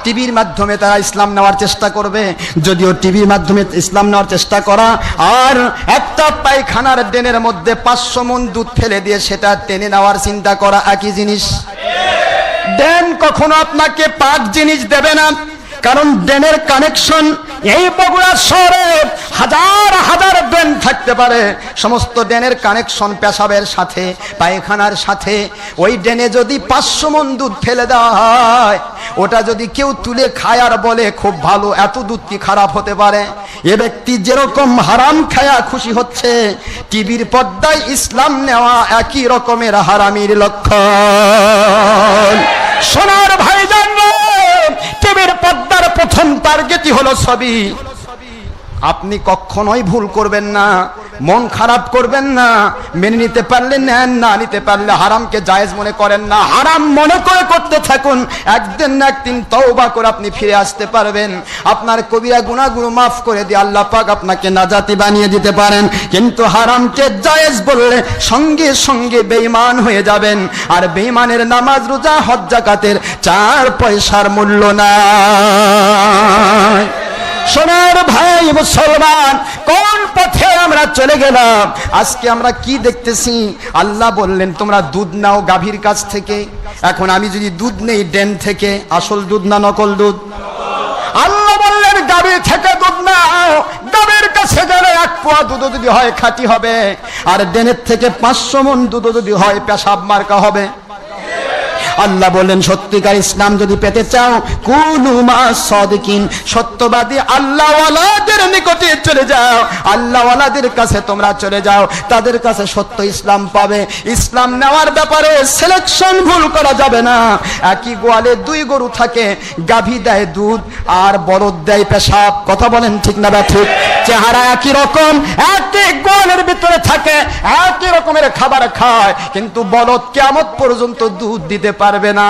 টিভির মাধ্যমে তারা ইসলাম নেওয়ার চেষ্টা করবে। যদিও টিভির মাধ্যমে ইসলাম নেওয়ার চেষ্টা করা আর একটা পায়খানার ড্রেনের মধ্যে 500 মণ দুধ ফেলে দিয়ে সেটা টেনে নেওয়ার চিন্তা করা একই জিনিস। ড্রেন কখনো আপনাকে পাক জিনিস দেবে না, কারণ ড্রেনের কানেকশন এই বগুড়া শহরে হাজার হাজার ড্রেন থাকতে পারে, সমস্ত ড্রেনের কানেকশন পেশাবের সাথে, পায়খানার সাথে। ওই ড্রেনে যদি 500 মণ দুধ ফেলে দেওয়া হয়, ওটা যদি কেউ তুলে খায় আর বলে খুব ভালো, এত দুধ কি খারাপ হতে পারে? এ ব্যক্তি যেরকম হারাম খায়া খুশি হচ্ছে, টিভির পর্দায় ইসলাম নেওয়া একই রকমের হারামির লক্ষণ। সোনার ভাইজান, টিভির পর্দার প্রথম টার্গেটই হলো ছবি। আপনি কখনোই ভুল করবেন না, মন খারাপ করবেন না, মেনে নিতে পারলে নেন, না নিতে পারলে হারামকে জায়েজ মনে করেন না, হারাম মনে করে করতে থাকুন। একদিন না একদিন তওবা করে আপনি ফিরে আসতে পারবেন, আপনার কবিরা গুনাহগুলো মাফ করে দিয়ে আল্লাহ পাক আপনাকে নাজাতি বানিয়ে দিতে পারেন। কিন্তু হারামকে জায়েজ বললে সঙ্গে সঙ্গে বেঈমান হয়ে যাবেন, আর বেঈমানের নামাজ রোজা হজ যাকাতের 4 পয়সার মূল্য নাই। সোনার ভাই মুসলমান, কোন পথে আমরা চলে গেলাম? আজকে আমরা কি দেখতেছি? আল্লাহ বললেন তোমরা দুধ নাও গাভীর কাছ থেকে। এখন আমি যদি দুধ নেই ড্রেন থেকে, আসল দুধ না নকল দুধ? আল্লাহ বললেন গাভীর থেকে দুধ নাও। গাভীর কাছে গেলে 1 পোয়া দুধ যদি হয় খাঁটি হবে, আর ড্রেনের থেকে 500 মণ দুধ যদি হয় পেশাব মার্কা হবে। আল্লাহ বললেন সত্যিকার ইসলাম যদি পেতে চাও, কুনু মা সাদিকিন, সত্যবাদী আল্লাহওয়ালাদের নিকটে চলে যাও, আল্লাহওয়ালাদের কাছে তোমরা চলে যাও, তাদের কাছে সত্য ইসলাম পাবে। ইসলাম নেওয়ার ব্যাপারে সিলেকশন ভুল করা যাবে না। একই গোয়ালে 2 গরু থাকে, গাভী দেয় দুধ আর বলদ দেয় পেশাব। কথা বলেন ঠিক না ঠিক? চেহারা একই রকম, একই গোয়ালের ভিতরে থাকে, একই রকমের খাবার খায়, কিন্তু বলদ কিয়ামত পর্যন্ত দুধ দিতে পারবে না,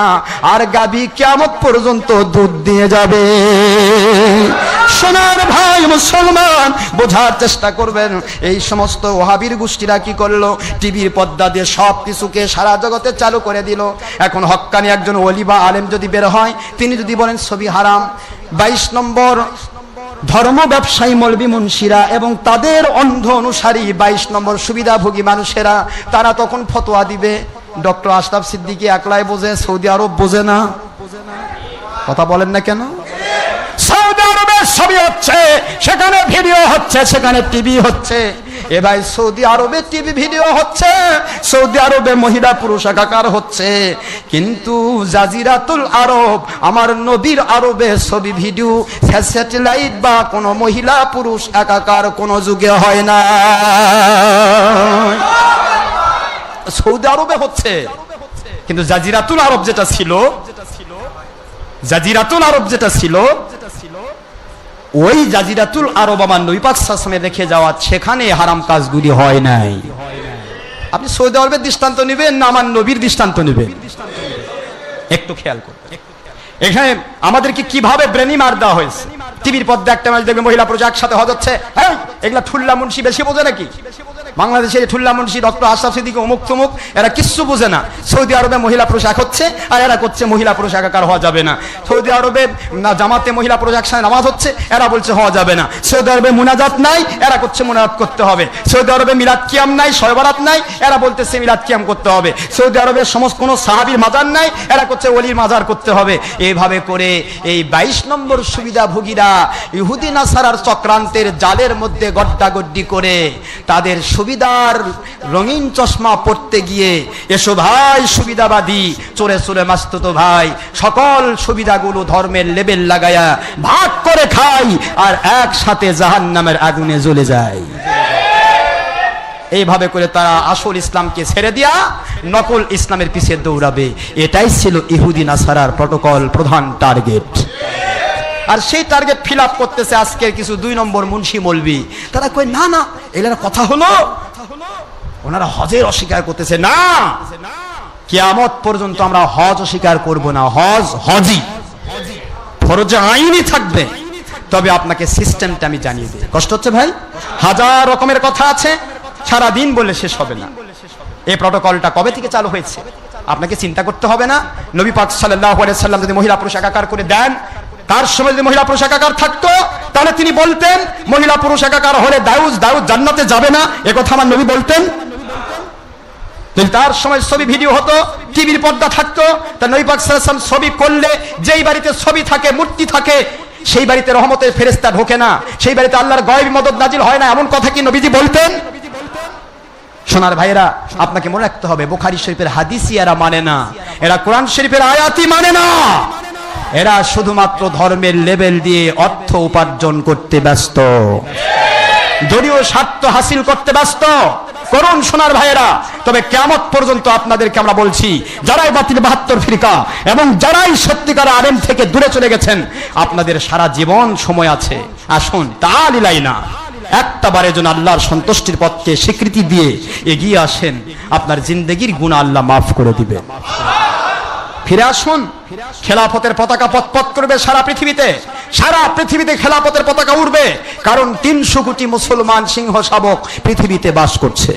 আর গাভী কিয়ামত পর্যন্ত দুধ দিয়ে যাবে। সোনার ভাই মুসলমান, বোঝার চেষ্টা করবেন। এই সমস্ত ওয়াহাবির গোষ্ঠীরা কি করলো? টিভির পর্দা দিয়ে সব কিছুকে সারা জগতে চালু করে দিল। এখন হক্কানি একজন ওলি বা আলেম যদি বের হয়, তিনি যদি বলেন ছবি হারাম, 22 নম্বর ধর্ম ব্যবসায়ী মৌলবি মুন্সিরা এবং তাদের অন্ধ অনুসারী 22 নম্বর সুবিধাভোগী মানুষেরা, তারা তখন ফতোয়া দিবে। ডক্টর আশরাফ সিদ্দিকী একলাই বোঝে, সৌদি আরব বোঝে না। কথা বলেন না কেন? সৌদি আরবে ছবি হচ্ছে, সেখানে ভিডিও হচ্ছে, সেখানে টিভি হচ্ছে। এ ভাই, সৌদি আরবে টিভি ভিডিও হচ্ছে, সৌদি আরবে মহিলা পুরুষ একাকার হচ্ছে, কিন্তু জাজিরাতুল আরব, আমার নবীর আরবে ছবি ভিডিও স্যাটেলাইট বা কোনো মহিলা পুরুষ একাকার কোনো যুগে হয় না। সৌদি আরবে হচ্ছে, কিন্তু জাজিরাতুল আরব যেটা ছিল, জাজিরাতুল আরব যেটা ছিল, ওই জাজিরাতুল আরব আমার নবী পাক সাল্লাল্লাহু আলাইহি ওয়াসাল্লাম রেখে যাওয়া, সেখানে হারাম কাজগুলি হয় নাই। আপনি সৌদি আরবের দৃষ্টান্ত নেবেন না আমার নবীর দৃষ্টান্ত নেবেন? একটু খেয়াল করুন, এখানে আমাদেরকে কিভাবে ব্রেনি মার দেওয়া হয়েছে। টিভির পর্দা একটা ম্যাচ দেখবে, মহিলা পুরুষ একসাথে হজ হচ্ছে। হ্যাঁ, এগুলা ঠুল্লা মুন্সি বেশি বোঝে নাকি? বাংলাদেশের ঠুল্লা মুন্সি, ডক্টর আশরাফ সিদ্দিকী, অমুক তমুক, এরা কিচ্ছু বোঝে না। সৌদি আরবে মহিলা পুরুষ এক হচ্ছে, আর এরা করছে মহিলা পুরুষ একাকার হওয়া যাবে না। সৌদি আরবে না জামাতে মহিলা পুরুষ একসাথে নামাজ হচ্ছে, এরা বলছে হওয়া যাবে না। সৌদি আরবে মুনাজাত নাই, এরা করছে মুনাজাত করতে হবে। সৌদি আরবে মিলাদ কিয়াম নাই, শবে বরাত নাই, এরা বলতেছে মিলাদ কিয়াম করতে হবে। সৌদি আরবে সমস্ত কোনো সাহাবীর মাজার নাই, এরা করছে ওলির মাজার করতে হবে। এইভাবে করে এই 22 নম্বর সুবিধাভোগীরা ইহুদি নাসারার চক্রান্তের জালের মধ্যে গড্ডাগড্ডি করে তাদের সুবিধার রঙিন চশমা পড়তে গিয়ে, এসো ভাই সুবিধাবাদী, চোরে চোরে মাস্তুতো ভাই, সকল সুবিধাগুলো ধর্মের লেবেল লাগায়া ভাগ করে খাই, আর একসাথে জাহান্নামের আগুনে জ্বলে যায়। এইভাবে করে তারা আসল ইসলামকে ছেড়ে দিয়া নকল ইসলামের পিছে দৌড়াবে। এটাই ছিল ইহুদি নাসারার প্রটোকল, প্রধান টার্গেট। আর সেই টার্গেট ফিল আপ করতেছে আজকের কিছু 2 নম্বর মুন্সি মৌলবি। তারা কয় না না, এগুলা কথা হলো, ওনারা হজের অস্বীকার করতেছে। না, কিয়ামত পর্যন্ত আমরা হজ অস্বীকার করব না। হজ হজই, ফরজে আইনি থাকবে। তবে আপনাকে সিস্টেমটা আমি জানিয়ে দিই। কষ্ট হচ্ছে ভাই? হাজার রকমের কথা আছে, সারা দিন বলে শেষ হবে না। এই প্রটোকলটা কবে থেকে চালু হয়েছে আপনাকে চিন্তা করতে হবে না। নবী পাক সাল্লাল্লাহু আলাইহি সাল্লাম যদি মহিলা পুরুষ একাকার করে দেন, তার সময় যদি মহিলা পুরুষ একাকার থাকতো, তাহলে তিনি বলতেন মহিলা পুরুষ একাকার হলে দাউদ জান্নাতে যাবে না, একথা আমার নবী বলতেন। যদি তার সময় ছবি ভিডিও হতো, টিভির পর্দা থাকতো, তা নবী পাক সাল্লাল্লাহু আলাইহি ওয়াসাল্লাম ছবি করলে, যেই বাড়িতে ছবি থাকে, মূর্তি থাকে, সেই বাড়িতে রহমতের ফেরেশতা ঢোকে না, সেই বাড়িতে আল্লাহর গায়বী মদদ নাজিল হয় না, এমন কথা কি নবীজি বলতেন? সোনার ভাইরা, আপনাকে মনে রাখতে হবে, বুখারী শরীফের হাদিসই এরা মানে না, এরা কোরআন শরীফের আয়াতই মানে না। এরা শুধুমাত্র ধর্মের লেবেল দিয়ে অর্থ উপার্জন করতে ব্যস্ত, দলীয় স্বার্থ হাসিল করতে ব্যস্ত। করুন সোনার ভাইয়েরা। তবে কিয়ামত পর্যন্ত আপনাদেরকে আমরা বলছি, যারাই বাতিল 72 ফিরকা এবং যারাই সত্যিকার আলেম থেকে দূরে চলে গেছেন, আপনাদের সারা জীবন সময় আছে। আসুন তালিলাইনা একটা বারের জন্য আল্লাহর সন্তুষ্টির পথকে স্বীকৃতি দিয়ে এগিয়ে আসেন, আপনার জিন্দেগির গুনাহ আল্লাহ মাফ করে দিবে। ফিরে আসুন, খেলাফতের পতাকা পথ করবে সারা পৃথিবীতে, সারা পৃথিবীতে খেলাফতের পতাকা উড়বে। কারণ 300 কোটি মুসলমান সিংহ শাবক পৃথিবীতে বাস করছে,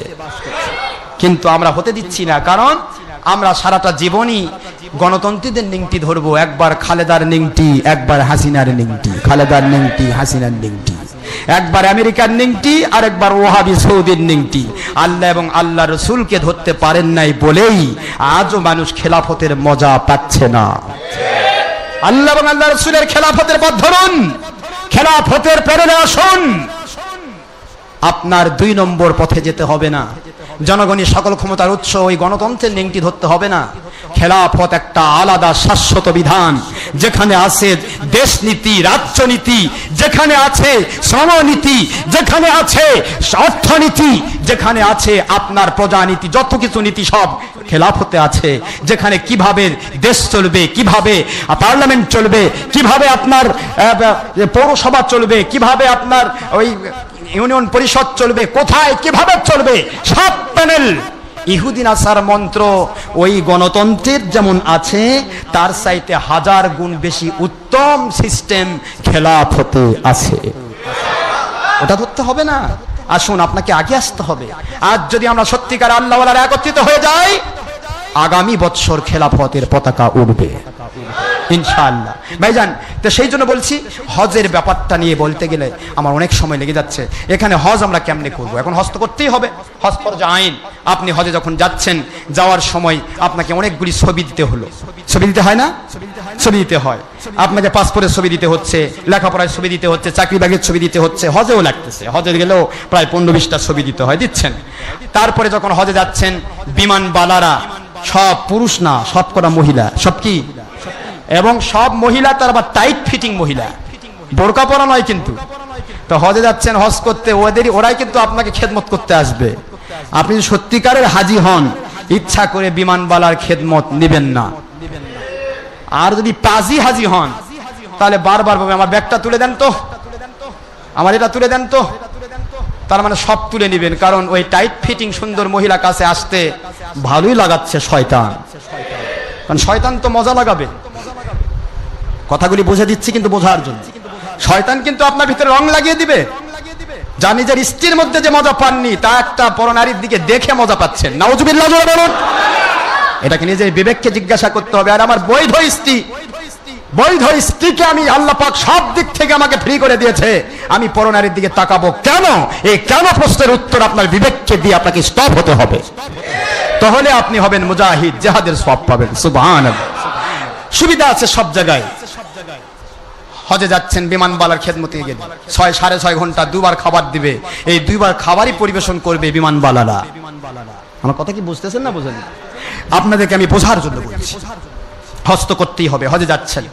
কিন্তু আমরা হতে দিচ্ছি না। কারণ আমরা সারাটা জীবনই গণতন্ত্রীদের নিংটি ধরবো, একবার খালেদার নিংটি, একবার হাসিনার নিংটি, খালেদার নিংটি, হাসিনার নিংটি, একবার আমেরিকার নিংটি, আর একবার ওয়াহাবি সৌদির নিংটি। আল্লাহ এবং আল্লাহ রসুলকে ধরতে পারেন নাই বলেই আজও মানুষ খেলাফতের মজা পাচ্ছে না। আল্লাহ এবং আল্লাহ রসুলের খেলাফতের পথ ধরুন, খেলাফতের প্রেরণা আসুন। আপনার 2 নম্বর পথে যেতে হবে না। জনগণই সকল ক্ষমতার উৎস, ওই গণতন্ত্রের নিংটি ধরতে হবে না। খেলাফত একটা আলাদা শাশ্বত বিধান, যেখানে আছে দেশনীতি, রাজ্যনীতি, যেখানে আছে শ্রমনীতি, যেখানে আছে অর্থনীতি, যেখানে আছে আপনার প্রজানীতি, যত কিছু নীতি সব খেলাফতে আছে। যেখানে কিভাবে দেশ চলবে, কিভাবে পার্লামেন্ট চলবে, কিভাবে আপনার পৌরসভা চলবে, কিভাবে আপনার ওই ইউনিয়ন পরিষদ চলবে, কোথায় কিভাবে চলবে, সব প্যানেল ইহুদি নাসার মন্ত্র ওই গণতন্ত্রের যেমন আছে, তার চাইতে 1000 গুণ বেশি উত্তম সিস্টেম খেলাফতে আছে। ওটা ধরতে হবে না। আসুন, আপনাকে আগে আসতে হবে। আজ যদি আমরা সত্যিকার আল্লাহ ওয়ালারা একত্রিত হয়ে যাই, আগামী বছর খেলাফতের পতাকা উঠবে ইনশাআল্লাহ। ভাইজান, তো সেই জন্য বলছি, হজের ব্যাপারটা নিয়ে বলতে গেলে আমার অনেক সময় লেগে যাচ্ছে। এখানে হজ আমরা কেমনে করব? এখন হজ তো করতেই হবে, হজ ফরজ আইন। আপনি হজে যখন যাচ্ছেন, যাওয়ার সময় আপনাকে অনেকগুলি ছবি দিতে হলো। ছবি দিতে হয় না? ছবি দিতে হয়। আপনাকে পাসপোর্টের ছবি দিতে হচ্ছে, লেখাপড়ার ছবি দিতে হচ্ছে, চাকরি বাগের ছবি দিতে হচ্ছে, হজেও লাগতেছে। হজে গেলেও প্রায় 15-20টা ছবি দিতে হয়, দিচ্ছেন। তারপরে যখন হজে যাচ্ছেন, বিমানবালারা সব পুরুষ না, সব করা মহিলা, সব কি, এবং সব মহিলা তার আবার টাইট ফিটিং মহিলা, বোরকা পরা নয় কিন্তু। তো হজে যাচ্ছেন, হজ করতে, ওরাই কিন্তু আপনাকে খেদমত করতে আসবে। আপনি সত্যিকারের হাজি হন, ইচ্ছা করে বিমানবালার খেদমত নেবেন না। আর যদি পাজি হাজি হন তাহলে বারবার বলবেন আমার ব্যাগটা তুলে দেন তো, আমার এটা তুলে দেন তো। তার মানে সব তুলে নেবেন, কারণ ওই টাইট ফিটিং সুন্দর মহিলা কাছে আসতে ভালোই লাগাচ্ছে শয়তান, কারণ শয়তান তো মজা লাগাবে। কথাগুলি বুঝে দিচ্ছি কিন্তু বোঝার জন্য। শয়তান কিন্তু আপনার ভিতরে রং লাগিয়ে দিবে। যা নিজের স্ত্রীর মধ্যে যে মজা পাননি তা একটা পরনারীর দিকে দেখে মজা পাচ্ছেন। নাউজুবিল্লাহ বলুন। এটাকে নিজের বিবেককে জিজ্ঞাসা করতে হবে। আর আমার বৈধ স্ত্রীকে আমি আল্লাহ পাক সব দিক থেকে আমাকে ফ্রি করে দিয়েছে, আমি পরনারীর দিকে তাকাবো কেন? এই কেন প্রশ্নের উত্তর আপনার বিবেককে দিয়ে আপনাকে স্টপ হতে হবে। তাহলে আপনি হবেন মুজাহিদ, জিহাদের সওয়াব পাবেন। সুবহানাল্লাহ। সুবিধা আছে সব জায়গায়। হজে যাচ্ছেন, বিমানবালার খেদমতে গেলে 6-6.5 ঘন্টা দুবার খাবার দিবে। এই দুইবার খাবারই পরিবেশন করবে বিমানবালারা। আমার কথা কি বুঝতেছেন না বুঝেন? আপনাদেরকে আমি বোঝার জন্য বলছি। হজ তো করতেই হবে, হজে যাচ্ছেন।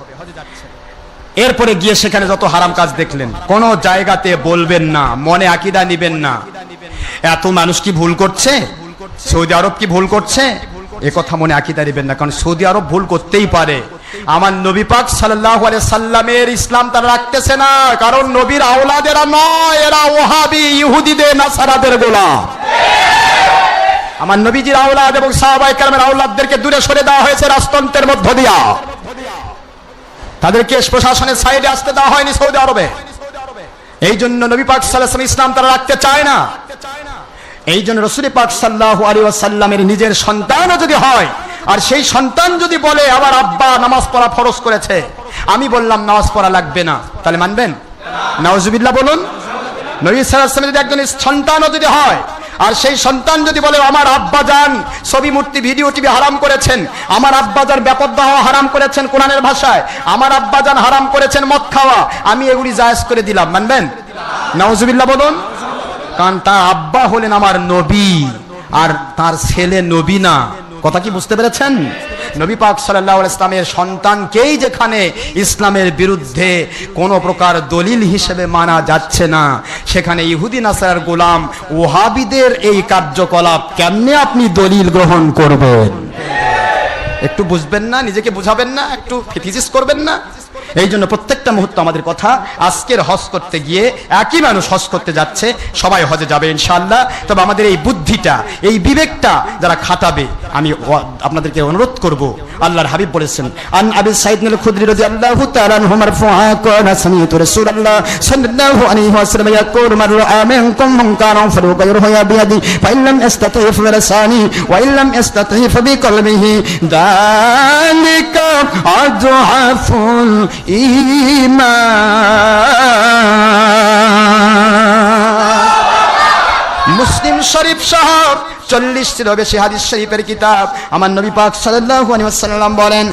এরপরে গিয়ে সেখানে যত হারাম কাজ দেখলেন, কোন জায়গাতে বলবেন না, মনে আকীদা নিবেন না এত মানুষ কি ভুল করছে, সৌদি আরব কি ভুল করছে, এ কথা মনে আকীদা নিবেন না। কারণ সৌদি আরব ভুল করতেই পারে। আমার নবী পাক সাল্লাল্লাহু আলাইহি সাল্লামের ইসলাম তারা রাখতেছে না, কারণ নবীর আওলাদেরা নয়, এরা ওহাবি ইহুদিদের নাসারাদের গোলাম। আমার নবীজির আওলাদ এবং সাহাবায়ে কেরামের আওলাদদেরকে দূরে সরে দেওয়া হয়েছে রাজতন্ত্রের মধ্য দিয়া। তাদেরকে প্রশাসনের সাইডে আসতে দেওয়া হয়নি সৌদি আরবে। এই জন্য নবী পাক সাল্লাল্লাহু আলাইহি ওয়াসাল্লাম ইসলাম তারা রাখতে চায় না। এই জন্য রাসূল পাক সাল্লাল্লাহু আলাইহি ওয়াসাল্লামের নিজের সন্তানও যদি হয়, আর সেই সন্তান যদি বলে আমার আব্বা নামাজ পড়া ফরজ করেছে, আমি বললাম নামাজ পড়া লাগবে না, তাহলে মানবেন? নাউজুবিল্লাহ বলুন। নবী সাল্লাল্লাহু আলাইহি ওয়াসাল্লামের একজন সন্তানও যদি হয়, আর সেই সন্তান যদি বলে আমার আব্বাজান ছবি মূর্তি ভিডিও টিভি হারাম করেছেন, আমার আব্বাজান বেপরদা হওয়া হারাম করেছেন কোরআনের ভাষায়, আমার আব্বাজান হারাম করেছেন মদ খাওয়া, আমি এগুলি জায়েজ করে দিলাম, মানবেন? নাউজুবিল্লাহ বলুন। কারণ তার আব্বা হলেন আমার নবী, আর তার ছেলে নবী না। কথা কি বুঝতে পেরেছেন? নবী পাক সাল্লাল্লাহু আলাইহি ওয়াসাল্লামের সন্তানকেই যেখানে ইসলামের বিরুদ্ধে কোন প্রকার দলিল হিসেবে মানা যাচ্ছে না, সেখানে ইহুদি নাসারার গোলাম ওহাবিদের এই কার্যকলাপ কেমনে আপনি দলিল গ্রহণ করবেন? একটু বুঝবেন না? নিজেকে বুঝাবেন না? একটু ফিথিসিস করবেন না? এই জন্য প্রত্যেকটা মুহূর্ত আমাদের কথা। আজকের হজ করতে গিয়ে একই মানুষ হজ করতে যাচ্ছে, সবাই হজে যাবে ইনশাআল্লাহ। তবে আমাদের এই বুদ্ধিটা, এই বিবেকটা যারা খাটাবে, আমি আপনাদেরকে অনুরোধ করব। আল্লাহর হাবিব বলেছেন, আন আবি সাঈদ আল খুদরি রাদিয়াল্লাহু তাআলা আনহু মারফুআ কানা সামি'তু রাসূলুল্লাহ সাল্লাল্লাহু আলাইহি ওয়াসাল্লাম ইয়াকুলু মান রাআ মিনকুম মুনকারান ফালইয়ুগহিরহু বিয়াদিহি ফাইন লাম ইসতাতি' ফাবিলিসানিহি ওয়া ইন লাম ইসতাতি' ফাবিকলবিহি যালিকা আযহাফুল ঈমান। মুসলিম শরীফ সাহেব 40টিরও বেশি হাদিস শরীফের কিতাব। আমার নবী পাক সাল্লাল্লাহু আলাইহি ওয়াসাল্লাম বলেন,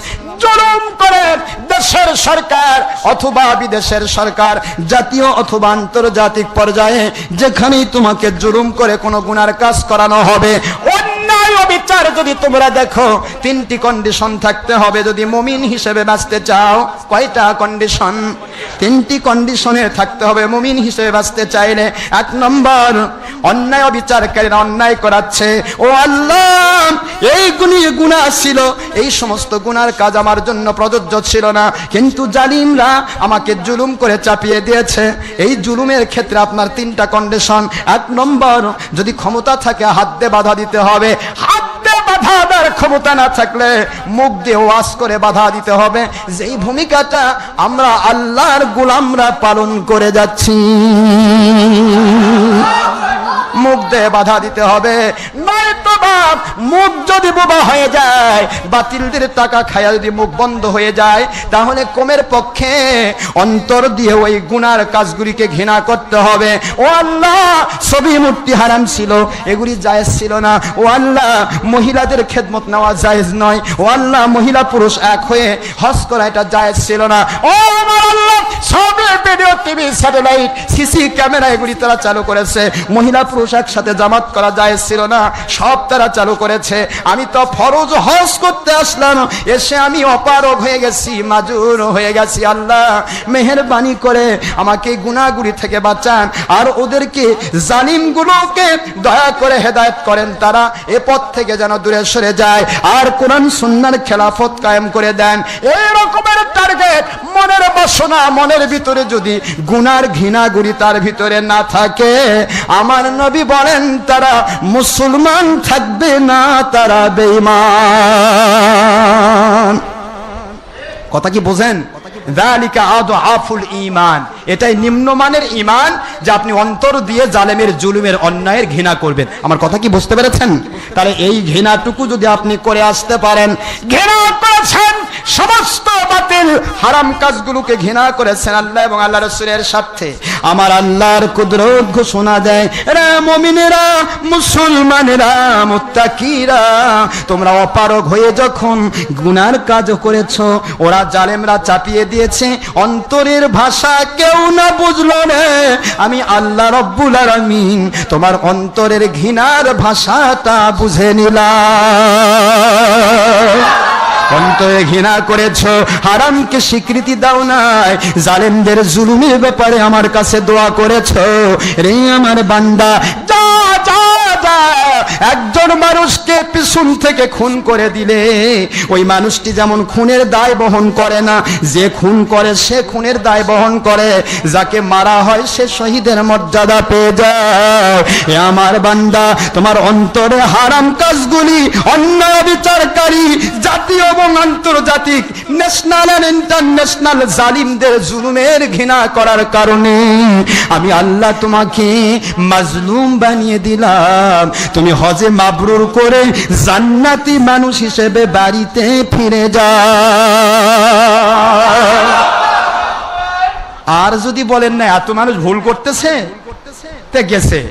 জুলুম করে দেশের সরকার অথবা বিদেশের সরকার, জাতীয় অথবা আন্তর্জাতিক পর্যায়ে যেখানেই তোমাকে জুলুম করে কোনো গুনার কাজ করানো হবে, অন্যায় বিচার যদি তোমরা দেখো, 3টি কন্ডিশন থাকতে হবে যদি মুমিন হিসেবে বাঁচতে চাও। কয়টা কন্ডিশন? 3টি কন্ডিশনে থাকতে হবে মুমিন হিসেবে বাঁচতে চাইলে। 1 নম্বর, অন্যায় বিচারকারীরা অন্যায় করাচ্ছে, ও আল্লাহ এই গুনাহ ছিল, এই সমস্ত গুনার কাজ আমার জন্য প্রযোজ্য ছিল না, কিন্তু জালিমরা আমাকে জুলুম করে চাপিয়ে দিয়েছে। এই জুলুমের ক্ষেত্রে আপনার 3টা কন্ডিশন। 1 নম্বর, যদি ক্ষমতা থাকে হাত দিয়ে বাধা দিতে হবে। হাত দিয়ে বাধা দেওয়ার ক্ষমতা না থাকলে মুখ দিয়ে ওয়াজ করে বাধা দিতে হবে, যেই ভূমিকাটা আমরা আল্লাহর গোলামরা পালন করে যাচ্ছি। মুখ দিয়ে বাধা দিতে হবে, নয়তো বাপ মুখ যদি বোবা হয়ে যায়, বাতিলদের টাকা খায়া যদি মুখ বন্ধ হয়ে যায়, তাহলে কমের পক্ষে অন্তর দিয়ে ওই গুনার কাজগুলিকে ঘৃণা করতে হবে। ও আল্লাহ ছবি মূর্তি হারাম ছিল, এগুলি জায়েজ ছিল না। ও আল্লাহ মহিলাদের খেদমত নেওয়া জায়েজ নয়। ও আল্লাহ মহিলা পুরুষ এক হয়ে হজ করা এটা জায়েজ ছিল না। ও আমার আল্লাহ সব video TV satellite CC camera এগুলি তারা চালু করেছে, মহিলা পুরুষ একসাথে জামাত করা জায়েজ ছিল না, সব তারা চালু করেছে। আমি তো ফরজ হজ করতে আসলাম, এসে আমি অপারগ হয়ে গেছি, মাজুর হয়ে গেছি। আল্লাহ মেহেরবানি করে আমাকে গুনাহগুলি থেকে বাঁচান, আর ওদেরকে জালিমগুলোকে দয়া করে হেদায়েত করেন, তারা এ পথ থেকে যেন দূরে সরে যায়, আর কোরআন সুন্নাহর খেলাফত কায়েম করে দেন। এই রকমের টার্গেট, মনের বাসনা, মনের ভিতরে যদি গুনার ঘৃণাগুলি তার ভিতরে না থাকে, আমার নবী বলেন তারা মুসলমান থাকবে না, তারা বেঈমান। কথা কি বোঝেন? যালিকা আদআফুল ঈমান, এটাই নিম্নমানের ঈমান, যে আপনি অন্তর দিয়ে জালেমের, জুলুমের, অন্যায়ের ঘৃণা করবেন। আমার কথা কি বুঝতে পেরেছেন? তাহলে এই ঘৃণাটুকু যদি আপনি করে আসতে পারেন, ঘৃণা করেছেন সমস্ত বাতিল হারাম কাজগুলোকে ঘৃণা করেছেন আল্লাহ এবং আল্লাহ রাসূলের স্বার্থে, আমার আল্লাহর কুদরত ঘোষণা দেয়, রে মুমিনেরা, মুসলমানেরা, মুত্তাকিরা, তোমরা অপারগ হয়ে যখন গুনার কাজ করেছো, ওরা জালেমরা চাপিয়ে দিয়েছে, অন্তরের ভাষা কেউ না বুঝলো রে, আমি আল্লাহ রব্বুল আলামিন তোমার অন্তরের ঘৃণার ভাষাটা বুঝে নিলাম। অন্তরে ঘৃণা করেছো, হারামকে স্বীকৃতি দাও নাই, জালেমদের জুলুমের ব্যাপারে আমার কাছে দোয়া করেছো, রে আমার বান্দা, যা যা যা, একজন মানুষকে পিছন থেকে খুন করে দিলে ওই মানুষটি যেমন খুনের দায় বহন করে না, যে খুন করে সে খুনের দায় বহন করে, যাকে মারা হয় সে শহীদের মর্যাদা পেয়ে যায়। এ আমার বান্দা, তোমার অন্তরে হারাম কাজগুলি, অন্যায় বিচারকারী জাতীয় এবং আন্তর্জাতিক, ন্যাশনাল এন্ড ইন্টারন্যাশনাল জালিমদের জুলুমের ঘৃণা করার কারণে আমি আল্লাহ তোমাকে মাজলুম বানিয়ে দিলাম। তুমি হজে মাবরুর করে জান্নাতি মানুষ হিসেবে বাড়িতে ফিরে যাও। আর যদি বলেন না এত মানুষ ভুল করতেছে, তে গেছে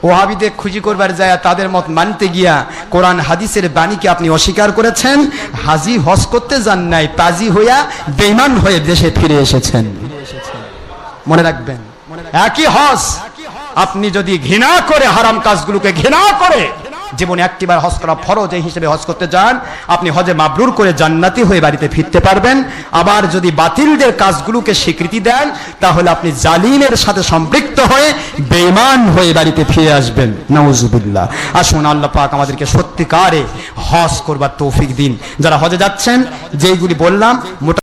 ওয়াহাবিদের খুঁজি করবার যায়, তাদের মত মানতে গিয়া কোরআন হাদিসের বাণীকে আপনি অস্বীকার করেছেন, হাজি হজ করতে যান নাই, পাজি হইয়া বেঈমান হয়ে দেশে ফিরে এসেছেন। মনে রাখবেন, একই হজ আপনি যদি ঘৃণা করে, হারাম কাজগুলোকে ঘৃণা করে জীবনে একটিবার হজ করা ফরজ এই হিসেবে হজ করতে যান, আপনি হজে মাবরুর করে জান্নাতি হয়ে বাড়িতে ফিরতে পারবেন। আবার যদি বাতিলদের কাজগুলোকে স্বীকৃতি দেন, তাহলে আপনি জালিমের সাথে সম্পৃক্ত হয়ে বেঈমান হয়ে বাড়িতে ফিরে আসবেন। নাউজুবিল্লাহ। আসুন আল্লাহ পাক আমাদেরকে সত্যিকারে হজ করবার তৌফিক দিন। যারা হজে যাচ্ছেন, যেইগুলি বললাম মোটা